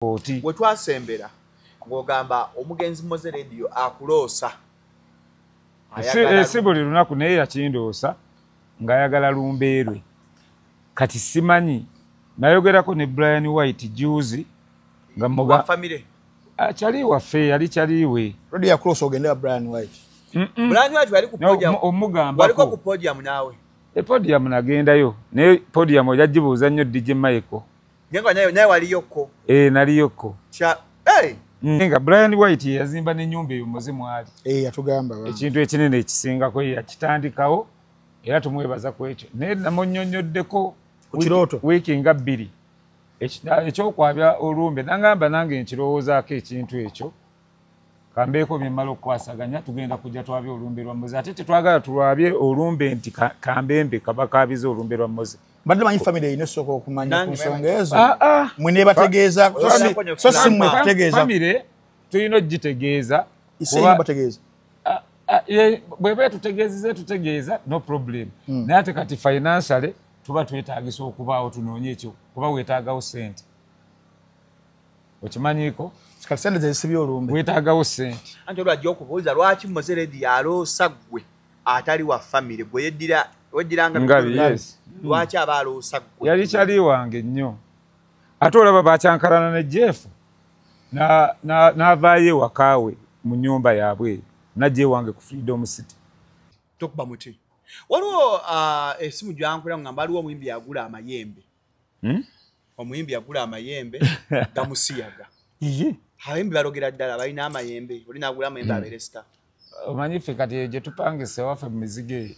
Wetwasembera ng'ogamba omugenzi Moze Radio akuloosa. Si buli lunaku naye yakindoosa ng'ayagala lumbeerwe. Kati simanyi nayogerako ne Brian White juzi nga wa family. Chali waffe yali chaliwe. Radio yakuloosa ogendera Brian White. Brian White wali ku podium. Omugamba waliko ku podium naawe. Podium nagendayo. Ne podium ojajibuuza nnyo DJ Michael. Nyenga naye waliyoko. Naliyoko. Nga Brian White yazimba n'ennyumba eyo muzimu ali. Yatugamba. Ekintu ekinene ekisingako yakitandikawo era tumwebaza ku ekyo. Naye namunnyonnyoddeko wiiki nga 2. Ekyokwabya olumbe nangamba nange nkirowoozaako ekintu ekyo. Kambeeko bye mmala okukwasaganya tugenda kujja twabye olumbe lwa Moze. Ate tetwagala tulwabye olumbe nti kambembe kaba kaabize olumbe lwa Moze. Badde manyi family ine soko okumanya ku nsonga ezo. Mwine bategeeza so si mwe kutegeeza. Family tuyina ogitegeeza. Ise bategeeza. Bwebe tutegeeza no problem. Naye ate kati financially tuba twetaagisa okubaawo tunoonye ekyo kuba weetaagawo sente. Okimanyiko? Sente zisibye olumbe. Weetaagawo sente. Anti olwajja okubuuza lwaki Moze Radio aloosa ggwe atali wa family bwe weddiranga ngabi yes. Lwaki aba aloosa ggwe? Yali kyali wange nnyo. Ate olaba bakyankalana ne Jeff n'avaayo wakaawe mu nnyumba yaabwe najje wange ku Freedom City. Tokuba muti. Waliwo esimu gyankulira ngamba aliwo omuyimbi yagula amayembe. Omuyimbi yagula amayembe gamusiyaga. Abayimbi balogera ddala balina amayembe. Oli n'agula amayembe abeere star. Omanyi ffe kati gye tupangise waffe mu mizigo eyo.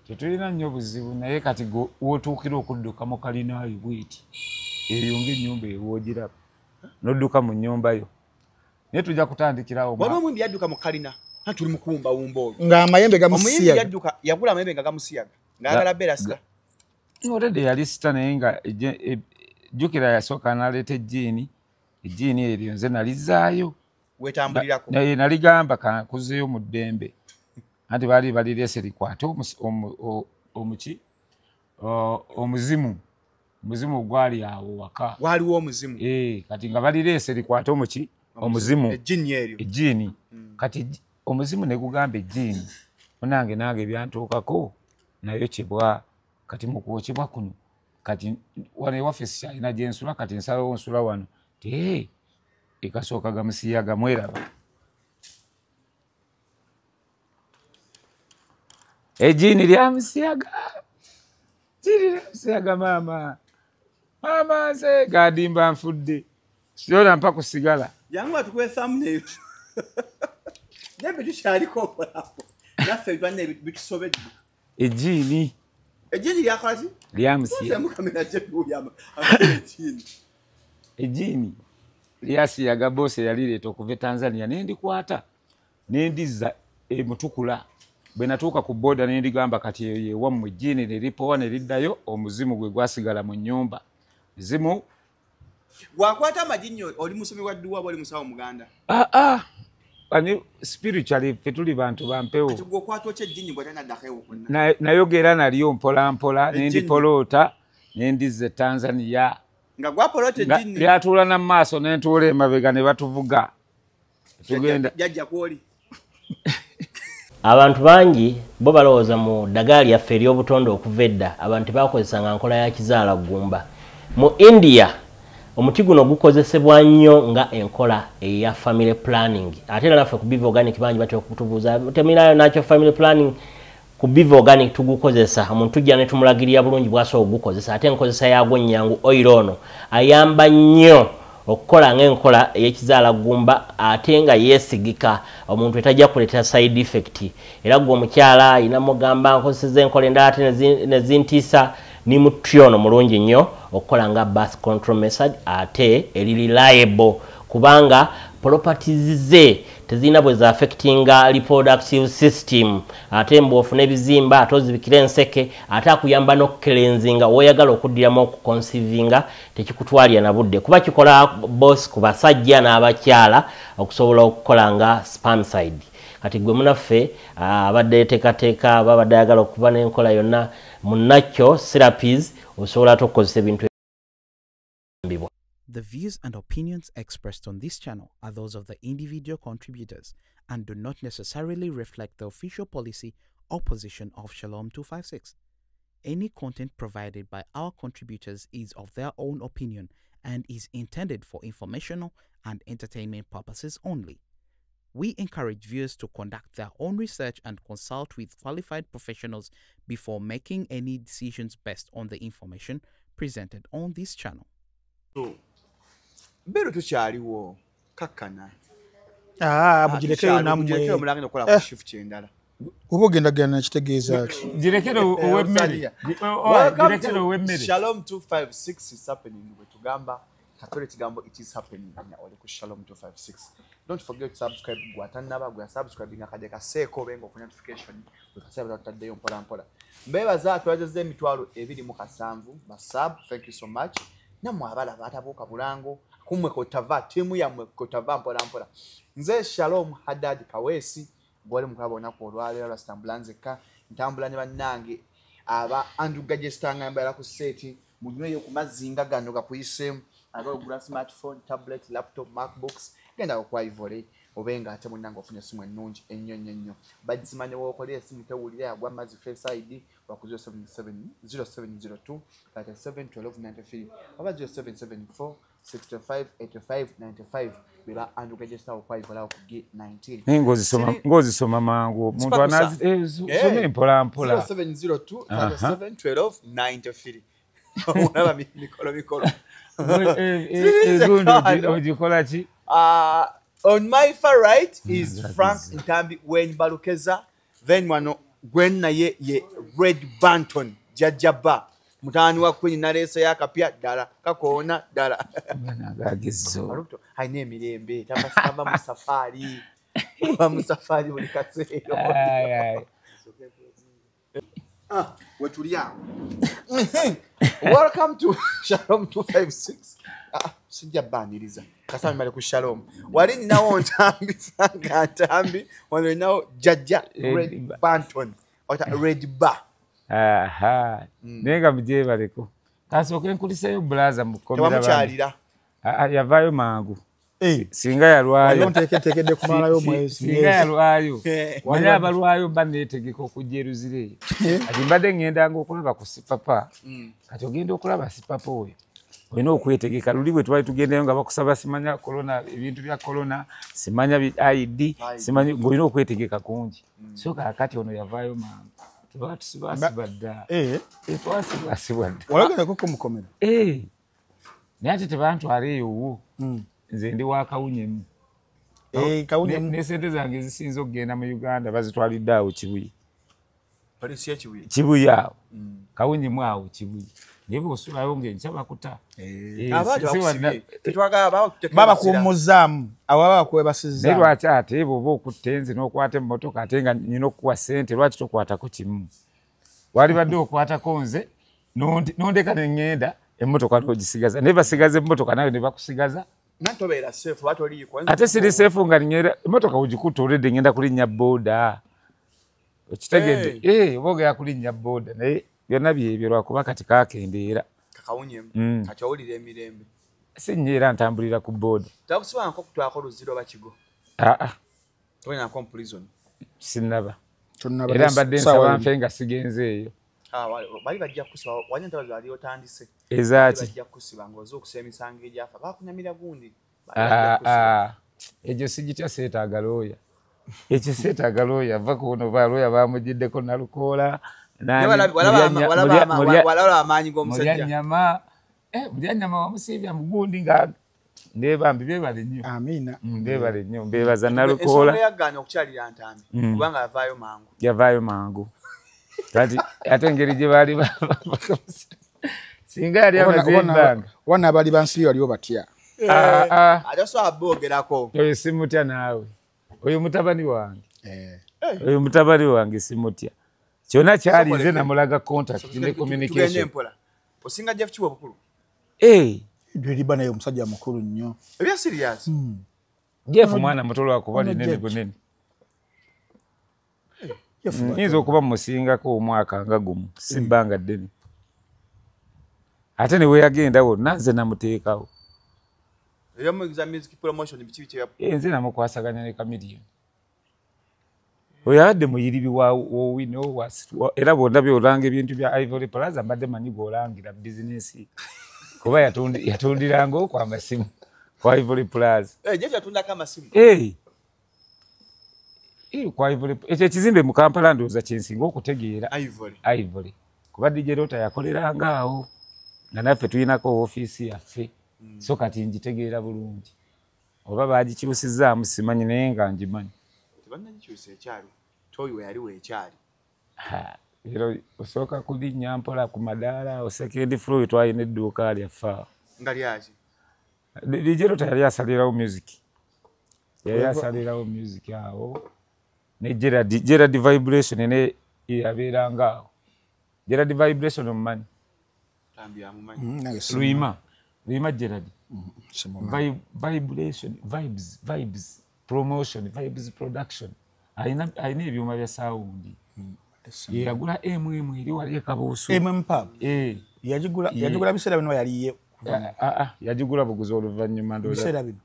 Tetulina nnyo buzibu naye kati wootuukira okudduka mu kalinaayo bw'eti. Eyo ng'ennyumba ewoogiraba. N'odduka mu nnyumba yo. Naye tujja kutandikirawo. Waliwo omuyimbi yadduka mu kalina. Tuli mu kuwumbawumba olwo. Ng'amayembe gamusiyaga. Omuyimbi yagula amayembe nga gamusiyaga. Ng'ayagala beera sita. Already yali sita naye nga jjukira yasooka n'aleeta ejjiini. Ejjiini eryo nze nalizaayo. Wetambulirako. Naye naligamba kankuzeeyo mu ddembe. Anti baali balireese likwate omuki omuzimu. Omuzimu gwali awo waka. Waliwo omuzimu. Kati nga balireese likwate omuki omuzimu. Ejjiini eryo. Ejjiini. Kati omuzimu ne gugamba ejjiini. Nange byantuukako nayo kibwa kati mu kwokebwa kuno. Kati wano ewaffe sikyalina gye nsula kati nsalawo nsula wano. Ekasooka gamusiyaga mweraba. Ejjiini lyamusiyaga. Ejjiini lyamusiyaga maama. Maama nze gadimba nfudde. Siona mpa kusigala. Jangu atukwe thumbnail. Nebe tukyaliko okolapo. Naffe ebibane bitusobedde. Ejjiini. Ejjiini lyakolaki? Lyamusiyaga. Ejjiini lyasiyaga boose yalireeta okuva e Tanzania nendikwata nendizza emutukula. Bwe natuuka ku boda nendigamba kati eyo yewammwe ejjiini neripowa neriddayo omuzimu gwe gwasigala mu nnyumba. Muzimu gwakwata amagi oli musomi wa dduwa bwoli musawo muganda? Ani spiritually ffe tuli bantu bampewo. Gwokwata oky ejjiini bwetanaddakewo konna. Nayogera nalyo mpola mpola nendipoloota nendizza e Tanzania. Nga gwapoloota ejjiini. Lyatuula na maaso nentuula emabega ne batuvuga. Tugenda. Jajja kwoli. Abantu bangi bo balowooza mu ddagala lyaffe ery'obutonde okuva edda abantu bakozesanga nkola ya kizaala ggumba. Mu India omuti guno gukozesebwa nnyo nga enkola eya family planning. Ate era naffe ku Biva Organic bangi batera okutubuuza teminayo nakyo family planning. Ku Biva Organic tugukozesa omuntu tujja ne tumulagirira bulungi bw'asobola okugukozesa ate enkozesa yaagwo nnyangu oil ono ayamba nnyo okukola ng'enkola ey'ekizaala ggumba ate nga yeesigika omuntu etajja kuleeta side effect. Era gwe omukyala ayina mugamba nkozeseza enkola endala ate ne zintiisa ni muti ono mulungi nnyo okukola nga birth control method ate eri reliable kubanga properties ze tezina bwe za affectinga reproductive system ate mbofu n'ebizimba ate ozibikira enseke ate akuyamba n'okukelenzinga woyagala okuddiramu okuconcevinga tekikutwalira na budde kuba kikola boss ku basajja n'abakyala okusobola okukola nga spermicide. Kati gwe munaffe abadde teekateeka babadde ayagala okuba n'enkola yonna mu natural therapies osobola okukozesa ebintu ebibwa. The views and opinions expressed on this channel are those of the individual contributors and do not necessarily reflect the official policy or position of Shalom 256. Any content provided by our contributors is of their own opinion and is intended for informational and entertainment purposes only. We encourage viewers to conduct their own research and consult with qualified professionals before making any decisions based on the information presented on this channel. Mbero tukyaliwo kakkana. Mugirekeo namwe. Mulange nokola ku shift endala. Oba ogenda genda nakitegeeza ki? Girekero ow'emmere. Girekero ow'emmere. Shalom 256 is happening. Bwe tugamba katole kigambo it is happening oli ku Shalom 256. Don't forget to subscribe gwatanaba gwa subscribing akaje kaseeko bengo ku notification bwekasaba tutaddeyo mpola. Mbebaza twageze emitwalo 27 basub. Thank you so much. Namwe abala batabuuka bulango kumwe kotava timu yamwe kotava mpola. Nze Shalom Haddad Kawesi bwali mukabona ko olwalero rastambulanzeka ntambulanye bannange aba Andrew Gagestanga mbala ku seti munyweyo ku mazinga gano gakuyise agogula smartphone, tablet, laptop, MacBooks genda kwa Ivory obenga ate munnange ofunye simu ennungi ennyo bagizimanye wokolera esimu tewulira yagwa mazi Face ID waku 0702 371293 oba 0774 658595 bela andukejesa kwa Ivory ku G19 ngozisoma mangu muntu anazi some mpola 0702 371293 Unaba mikolo. On my far right is Frank Ntambi Wayne Balukeza. Then wano Gwen naye ye Red Banton Jajaba. Mutani wa kwenye naresa ya kapia dala. Kakona dala. Maruto. Haine mirembe. Tafasaba musafari. Musafari ulikaseo. Wetulia. Welcome to Shalom 256. Sijabaniriza. Kasami mali ku Shalom. Walini nawo Ntambi Franka Ntambi wano nawo Jaja Red Banton ota Red Bar. Aha. Nenga mje baleko. Kasoke nkuliseyo blaza mukomera bana. Tewamchalira. Yavayo mangu. Singa yalwayo ntekedde kumala yo mwezi. Singa yalwayo. Wanya abalwayo banetegeka okujeruzire. Ati mbadde ngenda ngokulaba ku sipapa. Kati ogenda okulaba sipapa oyo. Oyina okwetegeka luli bwe twali tugendayo nga bakusaba simanya corona ebintu bya corona simanya ID simanya ng'olina okwetegeka kungi. So kakati ono yavaayo mangu. Tebatusibaasibadda. Twasibasibadda. Walagala koko mukomera. Naye ate tebantwala eyo wo. Nze ndi wa Kawunyemu. Kawunyemu. Ne sente zange zisinza okugenda mu Uganda bazitwalidde awo Kibuye. Polisi ya Kibuye. Kibuye awo. Kawunyemu awo Kibuye. Nibo osulayo ng'enkya bakuta. Baba kumuzaamu awaba kwebasizza. Ne lwaki ate bw'oba okutta enzi n'okwata emmotoka ate nga nnyina okukuwa ssente lwaki tokwatako kimu. Wali badde okwatako nze n'ondeka ne ŋŋenda emmotoka n'ogisigaza. Ne basigaza emmotoka nawe ne bakusigaza. Nantobeera seefu batoliiko. Ate siri seefu nga nnyera emmotoka ogikutte olwedde ngenda kulinnya booda. Okitegedde? Oba ogera kulinnya booda naye byonna byebyo lwakuba kati kaakendeera. Kakawunyemu. Kati owulira emirembe. Sinnyera ntambulira ku booda. Takusobola nko kutwako luziro bakigo. Tolina nko mu prison. Sinnaba. Era mbadde nsaba nfe nga sigenze eyo. Bali bajja kusiba wanya ntabazi wali otandise. Ezaaki. Bajja kusiba ng'oza okusa emisango egyafa. Baakunyamira gundi. Egyo sigitya seetaaga looya. Ekyo seetaaga looya. Va kuno ba looya baamugiddeko Nalukoola. Walaba amaanyi g'omusajja. Mulyanyama wamusiibya mugundi nga ndebambi beebale nnyo. Amiina. Beebale nnyo. Mbeebaza Nalukoola. Ensonga yaggaanya okukyalira Ntambi. Kubanga yavaayo mangu. Yavaayo mangu. Kati ate engeri gye baali singa yali amazimbanga. Wana abali bansiri waliwo batya. Ate osobola boogerako. Oyo simutya naawe. Oyo mutabani wange. Oyo mutabani wange simutya. Kyonna kyali nze namulaga contact ne communication. Tugende mpola. Osinga Jeff Kiwa bukulu. Dweriba naye omusajja mukulu nnyo. Ebya serious. Jeff mwana muto wakuba linene gunene. Nyiza okuba musingako omwaka nga gumu sibbanga ddene. Ate ne we yagenda wonna nze namuteekawo. Yamu exam music promotion bichi ya. Nze namukwasaganya ne Chameleon. Oyadde muyiribi wa wino was era bondabye olanga ebintu bya Ivory Plaza mbadde manyi golangira business. Kuba yatundiranga kwa masimu kwa Ivory Plaza. Jeje atunda kama simu. Kwa Ivory ekyo kizimbe mu Kampala ndoza kyensinga okutegeera Ivory. Kuba DJ Rota yakoleranga awo. Na naffe tuyinako office yaffe. So kati njitegeera bulungi. Oba bagikyusizaamu simanyi naye nga ngimanyi. Tebannagikyusa ekyalo. Toyiwe yaliwo ekyali. Ero osooka kulinnya mpola ku madaala o second floor twalina edduuka lyaffe. Nga lyaki? DJ Rota yali asalirawo music. Yali asalirawo music awo. Ne Gerard Vibration ne yabeeranga awo. Gerard Vibration omumanyi? Tambya mumanyi. Luima Gerard. Vibration, vibes, promotion, vibes production. Aina ebyuma bya sound. Yagula MM eri wali ekabuusu. Pub. Yagigula biseera bino yaliye. Yagigula buguzi oluvannyuma ndola. Biseera bino.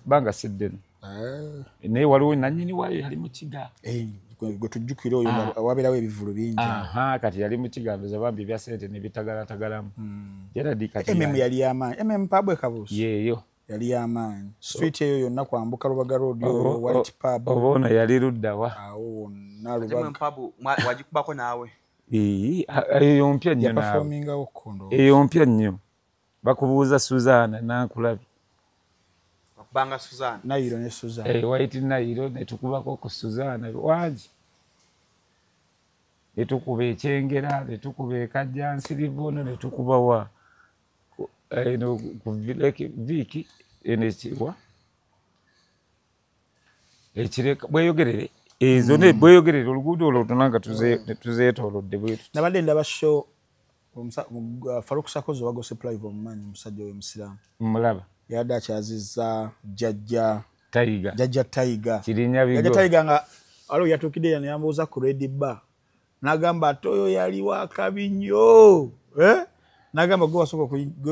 Banga siddeno. Naye waliwo nannyini waayo yali mu kiga. Gwe tujjukira oyo wabeerawo ebivulu bingi. Kati yali mu kiga ndoza bambi ebya sente ne bitagalatagalamu. Gerard kati MM yali amaanyi. Pub ekabuusu. Yeeyo. Yali amaanyi. Street eyo yonna kwambuka Lubaga Road White Pub. Oboona yali luddawa. Awo Lubaga. Pub wagikubako naawe. Eyo mpya nnyo naawe. Yaperformingawo kondo. Eyo mpya nnyo. Bakubuuza Suzana nakulabye. Bakubanga Suzana. Nairo ne Suzana. White Nairo ne tukubako ku Suzana. Wangi. Ne tukuba ekyengera, ne tukuba ekajjansirivono, ne tukuba wa. Ku Viki enekiwa. Ekireka bweyogerere. Ezo ne bweyogerere oluguudo olwo tunanga tuzeetoolodde bwetu. Nabadde ndaba show Farouk Sakozo wagose Plive omumanyi omusajja oyo Musiraamu. Mulaba. Yadde akyazizza Jajja Tiger. Kirinya bigo. Jajja Tiger nga alo yatuukidde yambuuza ku Red Bar. N'agamba toyo yali wa kabi nnyo. N'agamba gwe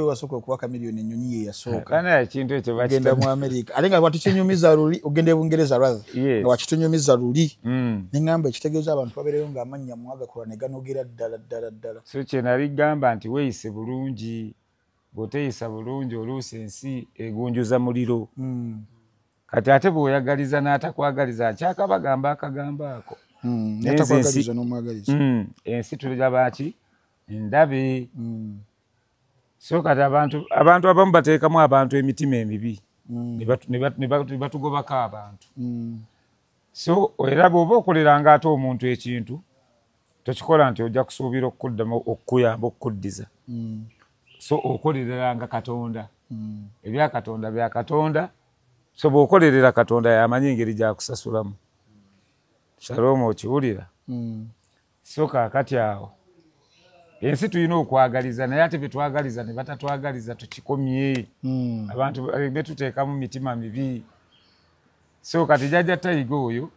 wasooka okuba Chameleon ennyonyi ye yasooka. Kana ekintu ekyo bagenda mu America. Ate nga watukinyumiza luli ogenda e Bungereza rather. Nga wakitunyumiza luli. N'engamba ekitegeeza abantu babeereyo ng'amannya mwagakola ne ganogera ddala. So kye nali gamba nti weeyise bulungi. Bw'oteeyisa bulungi oluusi ensi egunjuza muliro. Kati ate bw'oyagaliza n'atakwagaliza akyakabagamba akagamba ako. N'atakwagaliza n'omwagaliza. Ensi tulaba ki? Ndabe. So kati abantu abamu bateekamu abantu emitima emibi. Ne batugobako abantu. So era bw'oba okoleranga ate omuntu ekintu, tokikola nti ojja kusuubira okuddamu okukuyamba okukuddiza. So okolereranga Katonda. Ebya Katonda bya Katonda. So bw'okolerera Katonda yamanyi engeri gy'akusasulamu. Shalom okiwulira. So kaakati awo. Ensi tulina okwagaliza naye ate betwagaliza ne batatwagaliza tukikomye. Abantu betuteekamu mitima mibi. So kati Jajja Tiger oyo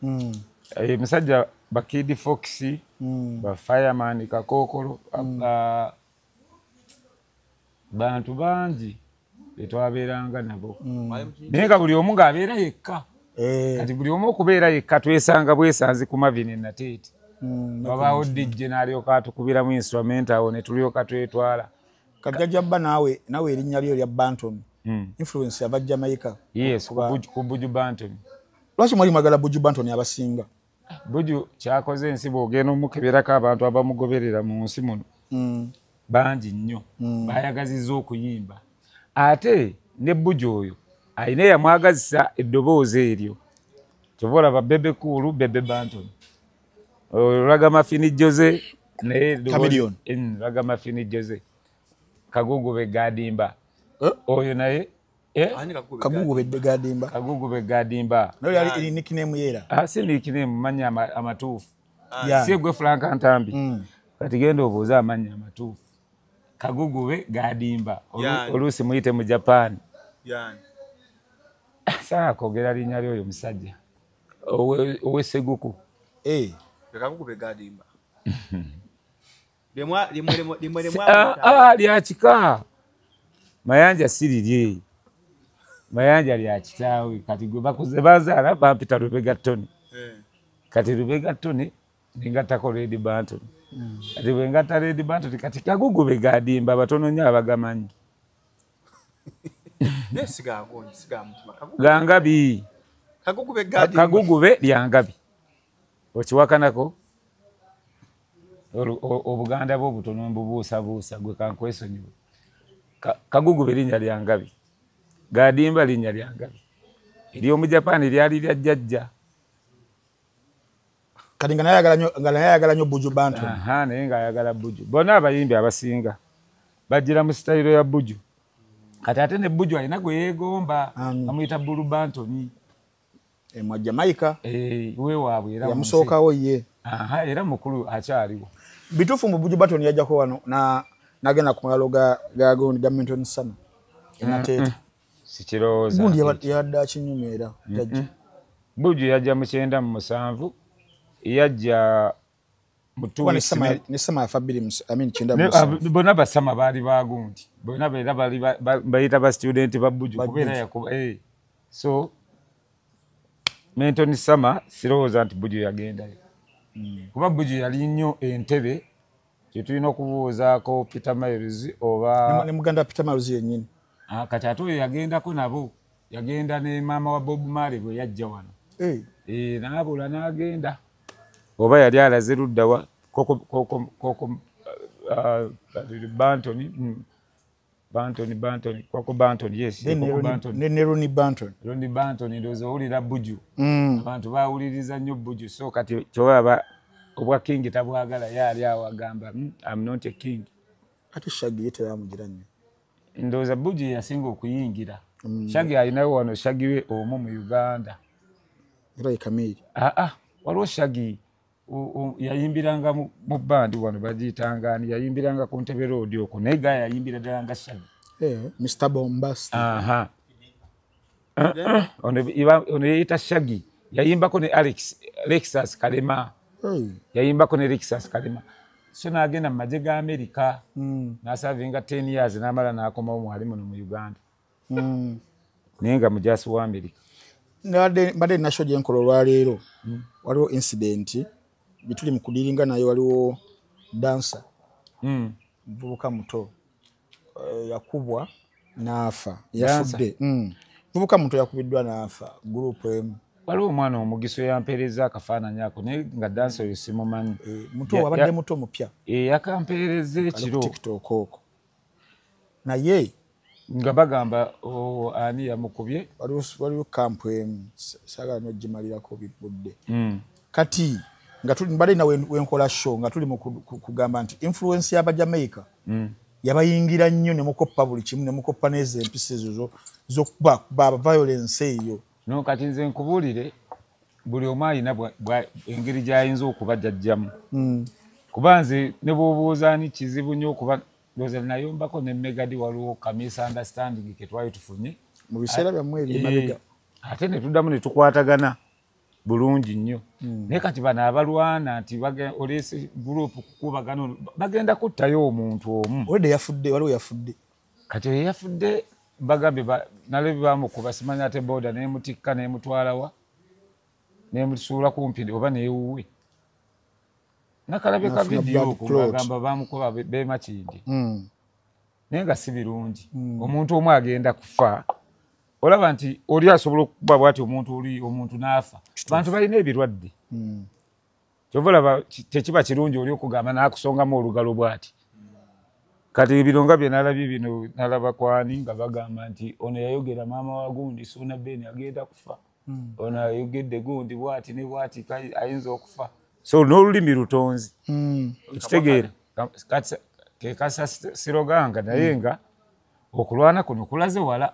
musajja ba Kid Fox, ba Fireman Kakokolo, bantu bangi betwabeeranga nabo. Naye nga buli omu ng'abeera yekka. Kati buli omu okubeera yekka twesanga bwesanzi ku Marvin Nateeti. Babaawo DJ n'alyoka atukubiramu instrument awo ne tulyoka twetwala. Kati Jajja bba naawe erinnya lyo lya Banton. Influence yava Jamaica. Yes, ku Buju Banton. Lwaki mwali mwagala Buju Banton abasinga? Buju kyakoze ensi bw'ogenda omukeberako abantu abamugoberera mu nsi muno. Bangi nnyo. Baayagazizza okuyimba. Ate ne Buju oyo ayina eyamwagazisa eddoboozi eryo. Kyova olaba Bebe Cool, Bebe Banton. Ragamafini Jose ne Chameleon. Ragamafini Jose. Kagugube Gadimba. Oyo naye Kagugube Gadimba. Kagugube Gadimba. Nayo yali nickname yera. Si nickname manya amatuufu. Si gwe Frank Antambi. Kati genda obuuza amanya amatuufu. Kagugube Gadimba. Oluusi muyite mu Japan. Saa kogera linnya lyo musajja. Owe Seguku. Kagugube Gadimba. Limwe lyakika. Mayanja sirirye. Mayanja lya kitaawe kati gwe bakuze bazaala bampita Lubega Tony. Kati Lubega Tony ningatako Red Banton. Kati bwengata Red Banton kati Kagugu Begadimba abatono nnyo abagamanyi. Gangabi. Kagugu be lyangabi. Okiwakanako Obuganda bwo butono mbubuusabuusa gwe kankwesonyiwe. Kagugu be linnya lyangabi. Gadimba linnya lyangabi. Eri omu Japan lyali lya jjajja. Kati nga nayagala nnyo Buju Banton. Naye ng'ayagala Buju. Bonna abayimbi abasinga bajjira mu sitayiro ya Buju. Kati ate ne Buju alina gwe yeegomba amuyita Bulu Bantoni. Mwa Jamaica. Weewaabwe era yamusookawo ye. Era mukulu akyaliwo. Bituufu mu Buju Banton yajjako wano n'agenda ku ngalo ga Gondi Gamenton Sana. Enateete. Sikirowooza. Gundi yabadde akinyuma era. Buju yajja mu 97. Yajja mutu ne sama ya Fabiri kyenda bona basama bali bagundi bona bera bali bayita ba student ba Buju kubera yakuba so Menton Sama sirowooza nti Buju yagendayo kuba Buju yali nnyo entebe kyetulina okubuuzaako Peter Miles oba ne muganda Peter Miles yennyini kati ate oyo yagendako nabo yagenda ne maama wa Bob Marley bwe yajja wano n'abula n'agenda oba yali alaze luddawa koko Bantoni koko Bantoni yes ne Ronnie Bantoni ndozo ulira Buju abantu bawuliriza nnyo Buju so kati kyobaba obwa king tabwagala yali awagamba I'm not a king ati Shaggy yetera mugira nnyo ndoza Buju yasinga okuyingira Shaggy alinawo wano Shaggy we omu mu Uganda era ikamiri waliwo Shaggy yayimbiranga mu bandi wano bagiyitangani yayimbiranga ku Ntebe Road okwo naye ga yayimbira ddala nga Shaggy Mr. Bombastic ono yeyita Shaggy yayimbako ne Lexus Kalema yayimbako ne Lexus Kalema so n'agenda mu magye ga America n'asavinga 10 years n'amala n'akomawo mwalimu no mu Uganda naye nga mujaasi wa America mbadde nasho gyenkola olwaleero waliwo incident bituli mu kudiringa naye waliwo dancer mvubuka muto yakubwa n'afa yafudde mvubuka muto yakubiddwa n'afa group emu waliwo omwana omugiso yampeereza akafaananyi ako naye nga dancer oyo simumanyi muto wabadde muto mupya yakampeereza ekiro TikTok okwo naye nga bagamba ani yamukubye waliwo kampu emu saagala n'ogimalirako bibudde kati nga tuli mbadde na wenkola show nga tuli mu kugamba nti influence y'aba Jamaica yabayingira nnyo ne mukoppa buli kimu ne mukoppa n'ezo empisa ezo z'okuba violence eyo no kati nze nkubuulire buli omu alina engeri gy'ayinza okuba jjajjamu kuba nze ne bw'obuuza ni kizibu nnyo okuba ndoza nayombako ne Megadi waliwo ka misunderstanding ke twali tufunye mu biseera byammwe ebimabega ate ne tuddamu ne tukwatagana bulungi nnyo naye kati bano abalwana nti oleese group kukubagana bagenda kuttayo omuntu omu waliwo yafudde kati oyo yafudde bagambye nalebe bamukuba simanya ate boda nemutikka nemutwalawa nemusuula kumpi oba neewuwe nakalabe ka vidiyo okubagamba bamukuba bemakindi naye nga si birungi omuntu omu agenda kufa olaba nti oli asobola okuba bwati omuntu n'afa abantu balina ebirwadde kyova olaba tekiba kirungi oli okugamba n'akusongamu olugalo bwati kati ebirunga bye nalabye bino nalaba kwani nga bagamba nti ono yayogera maama wa gundi Suna Beni agenda kufa ono yayogedde gundi bwati ne bwati ayinza okufa so n'olulimi lutonzi okitegeera kekasa siroganga naye nga okulwana kuno kulaze wala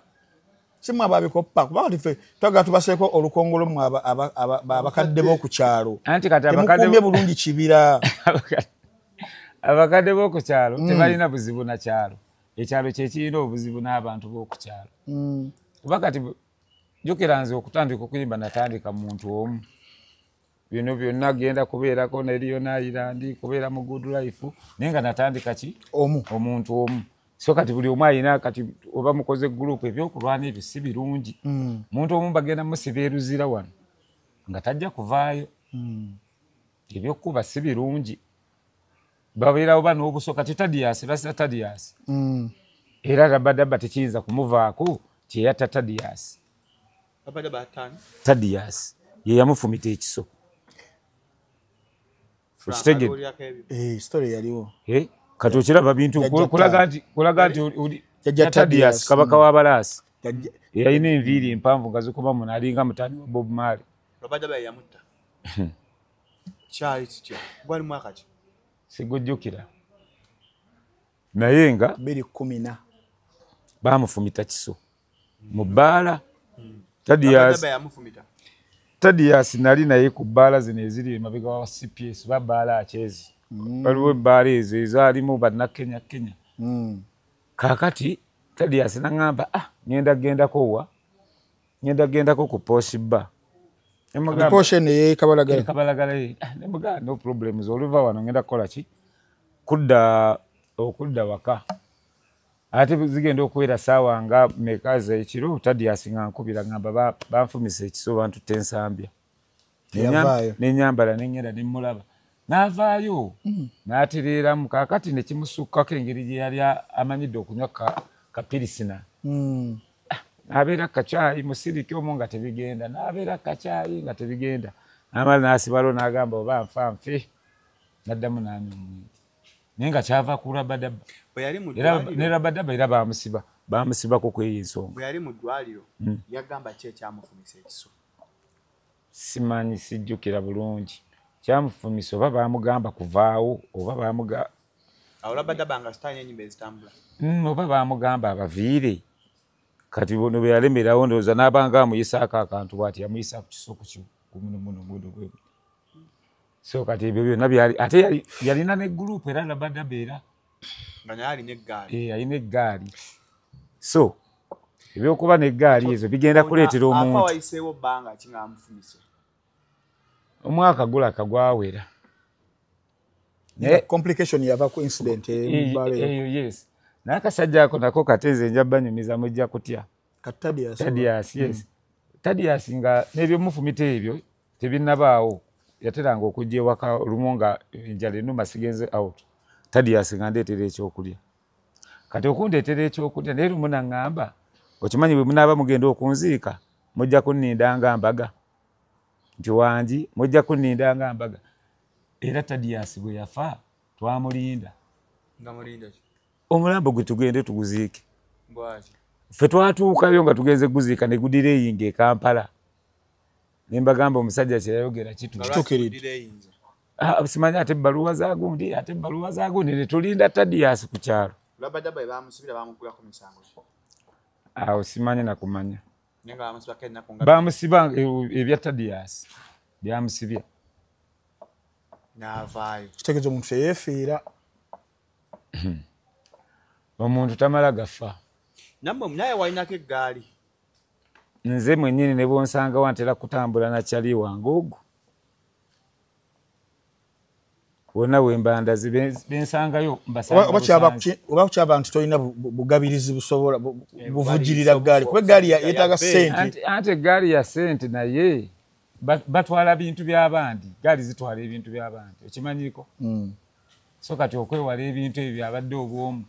simu ababikoppa kubanga ffe twagala tubaseeko olukongolo mu abakadde b'oku kyalo temukumbye bulungi kibira abakadde b'oku kyalo tebalina buzibu na kyalo ekyalo kyekirina obuzibu n'abantu b'oku kyalo kuba kati jjukira nze okutandika okuyimba natandika muntu omu bino byonna agenda kubeerako ne Lion Island kubeera mu Good Life naye nga natandika ki omuntu omu so kati buli omu ayina kati oba mukoze group ebyokulwana ebyo si birungi omuntu omu bagenda musiba eruzira wano nga tajja kuvaayo ebyokuba si birungi babeerawo ba n'obuso kati Tadias basira Tadias era Rabadaba tekiyinza kumuvaako kyeyatta Tadias Rabadaba atani Tadias ye yamufumita ekiso eh story yaliwo kati okiraba bintu kulaga nti Tadias kabaka w'abalaasi yalina enviiri empanvu nga zikuba muno alinga mutani wa Bob Marley Rabadaba yamutta kyali kitya gwali mwaka ki sigujjukira naye nga 2010 bamufumita kiso mu bbaala Tadias nali naye ku bbaala zino eziri emabega wa CPS babbaala akyezi waliwo ebbaala ezo ezaalimu bannakenya Kenya kaakati Tadias naŋŋamba ŋŋenda gendako ku Poshiba Portion ye kabalagala nemugamba no problems oluva wano ngenda kukola ki okudda waka ate zigenda okubeera saawa nga mekaza ekiro Tadias nga nkubira ngamba banfumisa ekiso bantu tensambya nenyambala nengenda nemulaba n'avaayo n'atereeramu kaakati nekimusukkako engeri gye yali amanyidde okunywa kapirisina n'abeera kacaayi musirike omu nga tebigenda n'abeera kacaayi nga tebigenda n'amala n'asibalo n'agamba oba nfa nfe n'addamu n'anywa omwenge naye nga kyava ku Rabadaba ne Rabadaba era bamusibako kweyo ensonga bwe yali mu ddwaliro yagamba ki ekyamufumisa ekiso simanyi sijjukira bulungi kyamufumisa oba bamugamba kuvaawo oba bamugamba awo Rabadaba nga sitaanya ennyimba ezitambula oba bamugamba abaviire kati bono bwe yalemerawo ndowooza n'abanga amuyisaako akantu bw'ati yamuyisa ku kisoko muno so kati ebyo byonna byali ate yalina ne gurupu era Rabadaba era nga naye alina eggaali alina eggaali so ebyokuba n'eggaali ezo bigenda kuleetera omuntu afa wayiseewo bbanga ki ng'amufumise omwaka gulaka gwawera complication yava ku incident eyo yes n'akasajja ako nako kateeze nja banyumiza mujja kutya Tadias yes Tadias nga n'ebyomufumita ebyo tebinnabaawo yateranga okujja ewaka olumu nga enjala ennuma sigenze out Tadias nga ndeetera ekyokulya kati okundeetera ekyokulya naye lumu naŋŋamba okimanyi bwe munaaba mugenda okunziika mujja kunninda nga mbaga nti wangi mujja kunninda nga mbaga era Tadias bwe yafa twamulinda omulambo gwe tugende tuguziike ffe twatuukayo nga tugenze guziika ne gudireyinga e Kampala ne mbagamba omusajja kyeyayogera kitukiridde simanyi ate ebbaluwa za gundi ne tulinda Tadias ku kyalo awo simanyi nakumanya bamusiba ebya Tadias byamusibya kitegeeza omuntu yeefiira omuntu tamala gafa nammwe naye walinako eggaali nze mwennyini ne bonsanga wantera kutambula na kyali wange ogwo wonna wembandazi bensangayo oba kukyava nti tolina bugabirizi busobola buvujirira ggaali kuba eggaali yeetaaga ssente anti eggaali ya ssente naye batwala bintu by'abandi gaali zitwala ebintu by'abandi okimanyiiko so kati okwewala ebintu ebyo byabadde obwomu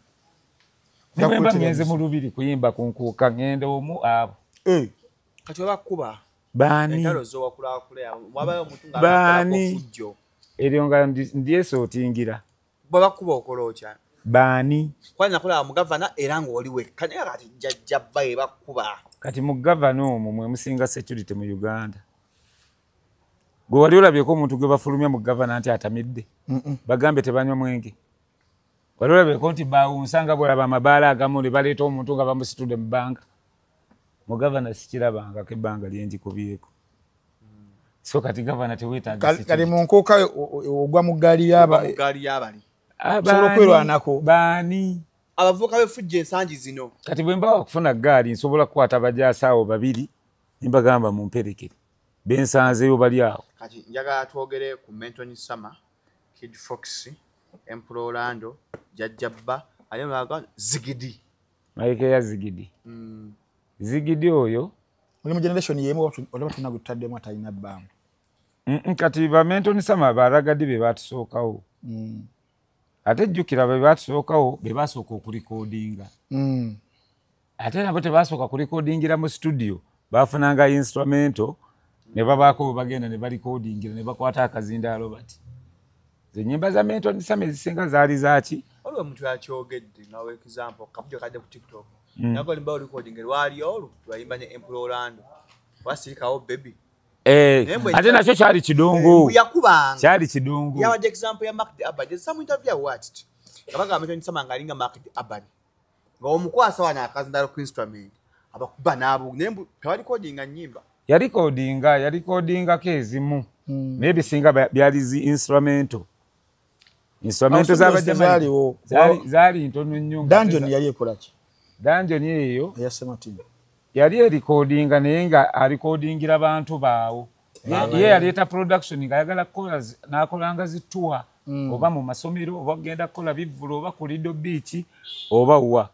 nebwemba ngenze mu lubiri kuyimba ku nkuuka ngenda omu abo kati webakkuba baani eryo nga ndyesootingira bwebakkuba okola otya baani kwali nakola mu gavana era ng'oli wekka naye kati jjajja bba ebakkuba kati mu gavana omwo mwe musinga security mu Uganda gwe wali olabyeko omuntu gwe bafulumya mu gavana nti atamidde bagambe tebanywa mwenge wali olabyeko nti bawunsanga bwolaba amabaala agamu ne baleeta omuntu nga bamusitudde mu bbanga mu gavana sikirabangako ebbanga lyenjikubyeko so kati gavana teweetaaga kati mu nkuuka ogwa mu ggaali y'abali sobola okwerwanako baani abavubuka b'effujja ensangi zino kati bwe mba wakufuna ggaali nsobola kukwata abajaasi awo babiri ne mbagamba mumperekere bensanzeyo bali awo kati njagala twogere ku Menton Summer, Kid Fox, Emperor Orlando, Jajjabba ayo naga Zigidi Mike ya Zigidi Zigidi oyo oli mu generation yemu olaba tunagutaddemu atalina bbamu kati Bamenton Sama baragadi be batusookawo ate jjukira be batusookawo be basooka okulikodinga ate nabo tebasooka kulikodingira mu studio bafunanga instrumento ne babaako bagenda ne balikodingira ne bakwata akazindaalo bati zenyimba za Menton Sama ezisinga zaali zaaki olwo omuntu yakyogedde nawe example kabujo kadde ku TikTok nago limba recording lwali olu lwayimba ne Emperor Orlando wasirikawo baby ate nakyo kyali kidongo yakubanga kyali kidongo yawa example ya Mark the Urban some interview ya watched kabaga Menton Sama ngalinga Mark the Urban nga omukwasa wana akazindalo ku instrument abakuba nabo nembu tewali recording nyimba yali recordinga kezimu maybe singa byali zi instrumento z'abajamali zali ntono nnyo Dungeon yali ekolaki Dungeon eyo ya Sematini yali recordinga naye nga arecordingira abantu baawo ye yaleeta production nga yagala kola n'akolanga zituwa oba mu masomero oba genda kola bivvulo oba ku Lido Beach oba wa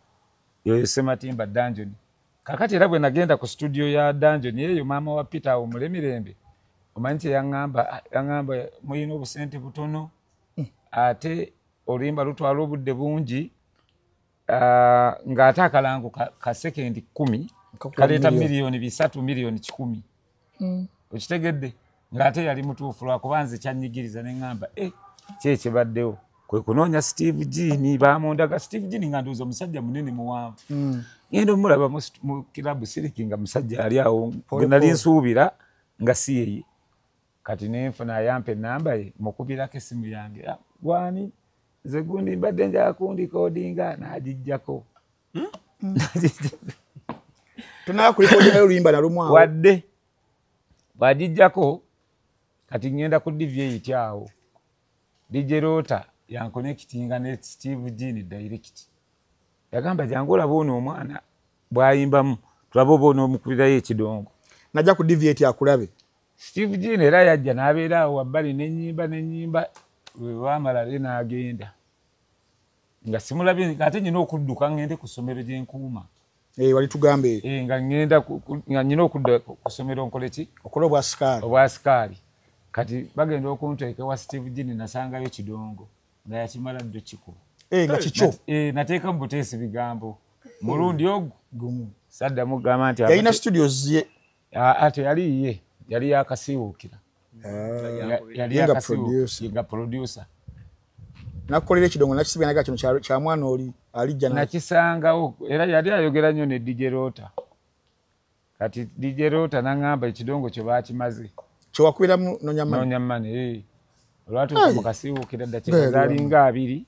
yo Sematimba Dungeon kakati era bwe nagenda ku studio ya Dungeon eyo maama wa Peter Omulemirembe omanyi yangamba muyina obusente butono ate olimba lutwala obudde bungi ng'ate akalango ka sekendi 10 kaleeta miliyoni 3 miliyoni 10 okitegedde ng'ate yali mutuufu lwakuba nze kyanyigiriza ne ŋŋamba kyekye baddewo kwe kunoonya Steve Gini baamundaga Steve Gini nga ndowooza omusajja munene muwanvu ngenda omulaba mu kilabu Siriki nga musajja ali awo gwe nali nsuubira nga si yeye kati nenfuna ayampa ennamba ye mukubirako essimu yange gwani nze gundi mbadde njala kundikodinga n'agijjako tunaa kulikodinga oluyimba nalumwawo wadde bw'agijjako kati ngenda ku DV8 awo DJ Rota yankonekitinga ne Steve Gini direct yagamba jangu olaba ono omwana bw'ayimbamu tulaba oba onoomukubirayo ekidongo najja ku DV8 akulabe Steve Gini era yajja n'abeera awo wabbali n'ennyimba we wamala le n'agenda nga simulabye ate nyina okudduka ngende ku ssomero gye nkuuma wali tugambe nga ngenda nga nyina okudda ku ssomero nkole ki okola obwasikaali kati bagenda okunteeka wa Steve Gini nasangayo kidongo nga yakimala ddo kikuba nga kikyo nateeka mu buteesi bigambo mulundi ogwo gumu saddamu gamba nti yalina studios ye ate yali yakasiiwuukira yali yakasiiwuukira producer nakukolera ekidongo nakisibya naga kino kya mwana oli alijja nakisangawo era yali ayogera nnyo ne DJ Rota kati DJ Rota n'aŋŋamba ekidongo kye baakimaze kyewakubiramu nonyamane olwatuuka mu kasiiwuukira ddakiika zaalinga 2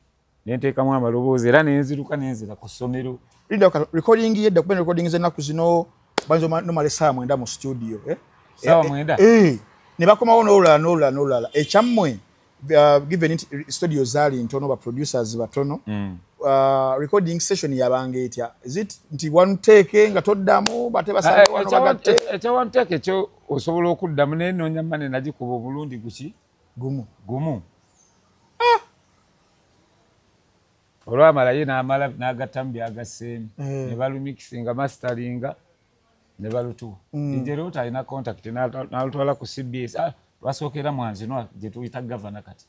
nenteekamu amaloboozi era nenzituka nenzira ku ssomero recording yedda kuba recording z'ennaku zino banzo nomale saa 9 mu studio saa 9 ne bakomawo n'olulala ekyammwe given studio zaali ntono ba producers batono recording session yabanga etya is it nti one take nga toddamu bate basanga wano bagatte ekya one take ekyo osobola okuddamu naye nonyamane nagikuba obulundi guki gumu olwamala ye n'amala n'agattamu byagasseemu ne balumikisinga masteringa ne balutuwa injerota alina contact n'alutwala ku CBS basookera mwanzino gye tuyita gavana kati